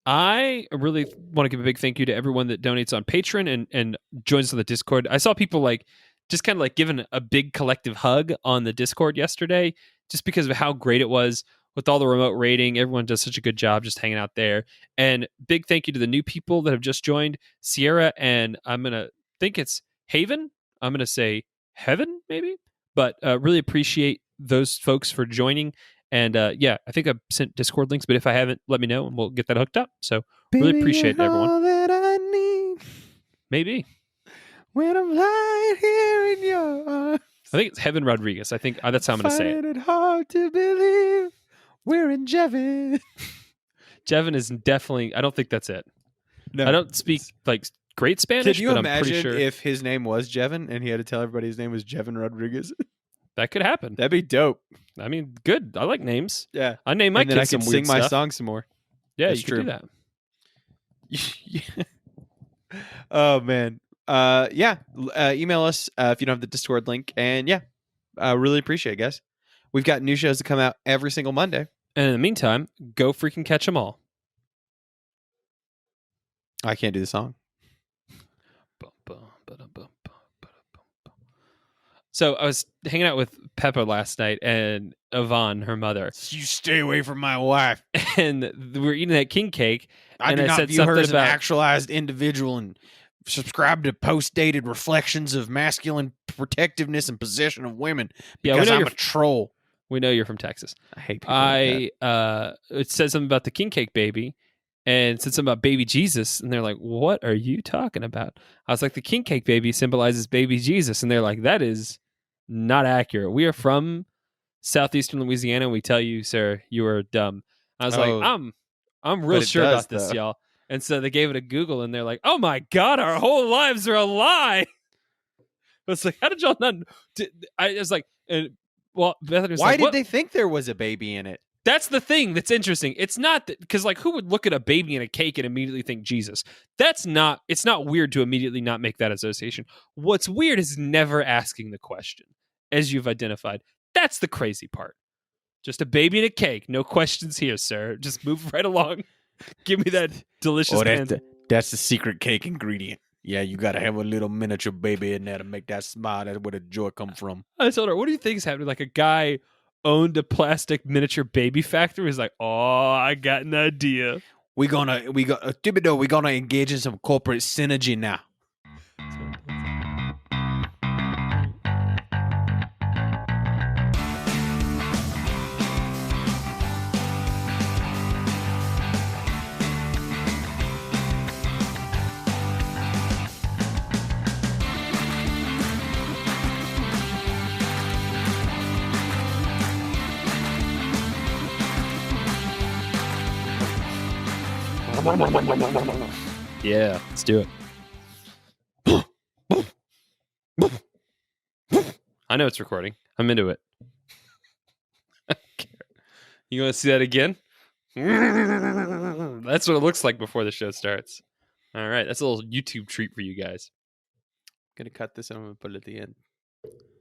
[SPEAKER 1] I really want to give a big thank you to everyone that donates on Patreon and joins on the Discord. I saw people like just kind of like giving a big collective hug on the Discord yesterday just because of how great it was with all the remote raiding. Everyone does such a good job just hanging out there. And big thank you to the new people that have just joined, Sierra, and I'm going to think it's Haven. I'm going to say Heaven, maybe. But really appreciate those folks for joining. And yeah, I think I've sent Discord links, but if I haven't, let me know and we'll get that hooked up. So really appreciate it, everyone.
[SPEAKER 2] All that I need
[SPEAKER 1] Maybe.
[SPEAKER 2] when I'm lying here in your arms.
[SPEAKER 1] I think it's Heaven Rodriguez. I think that's how I'm going to say it.
[SPEAKER 2] Finding it hard to believe we're in Jevin.
[SPEAKER 1] Jevin is definitely, I don't think that's it.
[SPEAKER 2] No,
[SPEAKER 1] I don't speak like great Spanish,
[SPEAKER 2] Could you
[SPEAKER 1] but I'm pretty
[SPEAKER 2] imagine
[SPEAKER 1] sure
[SPEAKER 2] if his name was Jevin and he had to tell everybody his name was Jevin Rodriguez?
[SPEAKER 1] that could happen.
[SPEAKER 2] That'd be dope.
[SPEAKER 1] I mean, good. I like names.
[SPEAKER 2] Yeah.
[SPEAKER 1] I name my
[SPEAKER 2] And then I
[SPEAKER 1] kids
[SPEAKER 2] can
[SPEAKER 1] some
[SPEAKER 2] sing
[SPEAKER 1] weird
[SPEAKER 2] my
[SPEAKER 1] stuff.
[SPEAKER 2] song some more.
[SPEAKER 1] Yeah,
[SPEAKER 2] That's
[SPEAKER 1] you can do that.
[SPEAKER 2] Oh man. Yeah. Email us if you don't have the Discord link. And yeah, really appreciate it, guys. We've got new shows that come out every single Monday.
[SPEAKER 1] And in the meantime, go freaking catch them all.
[SPEAKER 2] I can't do the song.
[SPEAKER 1] So I was hanging out with Peppa last night and Yvonne, her mother,
[SPEAKER 2] You stay away from my wife.
[SPEAKER 1] and we were eating that king cake.
[SPEAKER 2] I
[SPEAKER 1] And
[SPEAKER 2] do
[SPEAKER 1] I
[SPEAKER 2] not
[SPEAKER 1] said
[SPEAKER 2] view her
[SPEAKER 1] something
[SPEAKER 2] as
[SPEAKER 1] about-
[SPEAKER 2] an actualized individual and subscribe to post-dated reflections of masculine protectiveness and possession of women
[SPEAKER 1] Yeah,
[SPEAKER 2] because
[SPEAKER 1] we know
[SPEAKER 2] I'm
[SPEAKER 1] you're
[SPEAKER 2] a troll.
[SPEAKER 1] We know you're from Texas.
[SPEAKER 2] I hate people like that.
[SPEAKER 1] It said something about the king cake baby and said something about baby Jesus. And they're like, what are you talking about? I was like, the king cake baby symbolizes baby Jesus. And they're like, that is not accurate. We are from southeastern Louisiana. We tell you, sir, you are dumb. I was like, I'm real
[SPEAKER 2] But it
[SPEAKER 1] sure
[SPEAKER 2] does,
[SPEAKER 1] about this,
[SPEAKER 2] though.
[SPEAKER 1] y'all. And so they gave it a Google and they're like, oh my God, our whole lives are a lie. I was like, how did y'all not? I was like, well, Bethany was
[SPEAKER 2] Why
[SPEAKER 1] like,
[SPEAKER 2] did
[SPEAKER 1] what?
[SPEAKER 2] they think there was a baby in it?
[SPEAKER 1] That's the thing that's interesting. It's not that because like who would look at a baby in a cake and immediately think Jesus? It's not weird to immediately not make that association. What's weird is never asking the question, as you've identified. That's the crazy part. Just a baby in a cake. No questions here, sir. Just move right along. Give me that delicious pancake.
[SPEAKER 2] That's the secret cake ingredient. Yeah, you got to have a little miniature baby in there to make that smile. That's where the joy come from.
[SPEAKER 1] I told her, what do you think is happening? Like a guy owned a plastic miniature baby factory. He's like, oh, I got an idea.
[SPEAKER 2] We're gonna engage in some corporate synergy now.
[SPEAKER 1] Yeah, let's do it. I know it's recording. I'm into it. You want to see that again? That's what it looks like before the show starts. All right, that's a little YouTube treat for you guys.
[SPEAKER 2] Gonna cut this and I'm gonna put it at the end.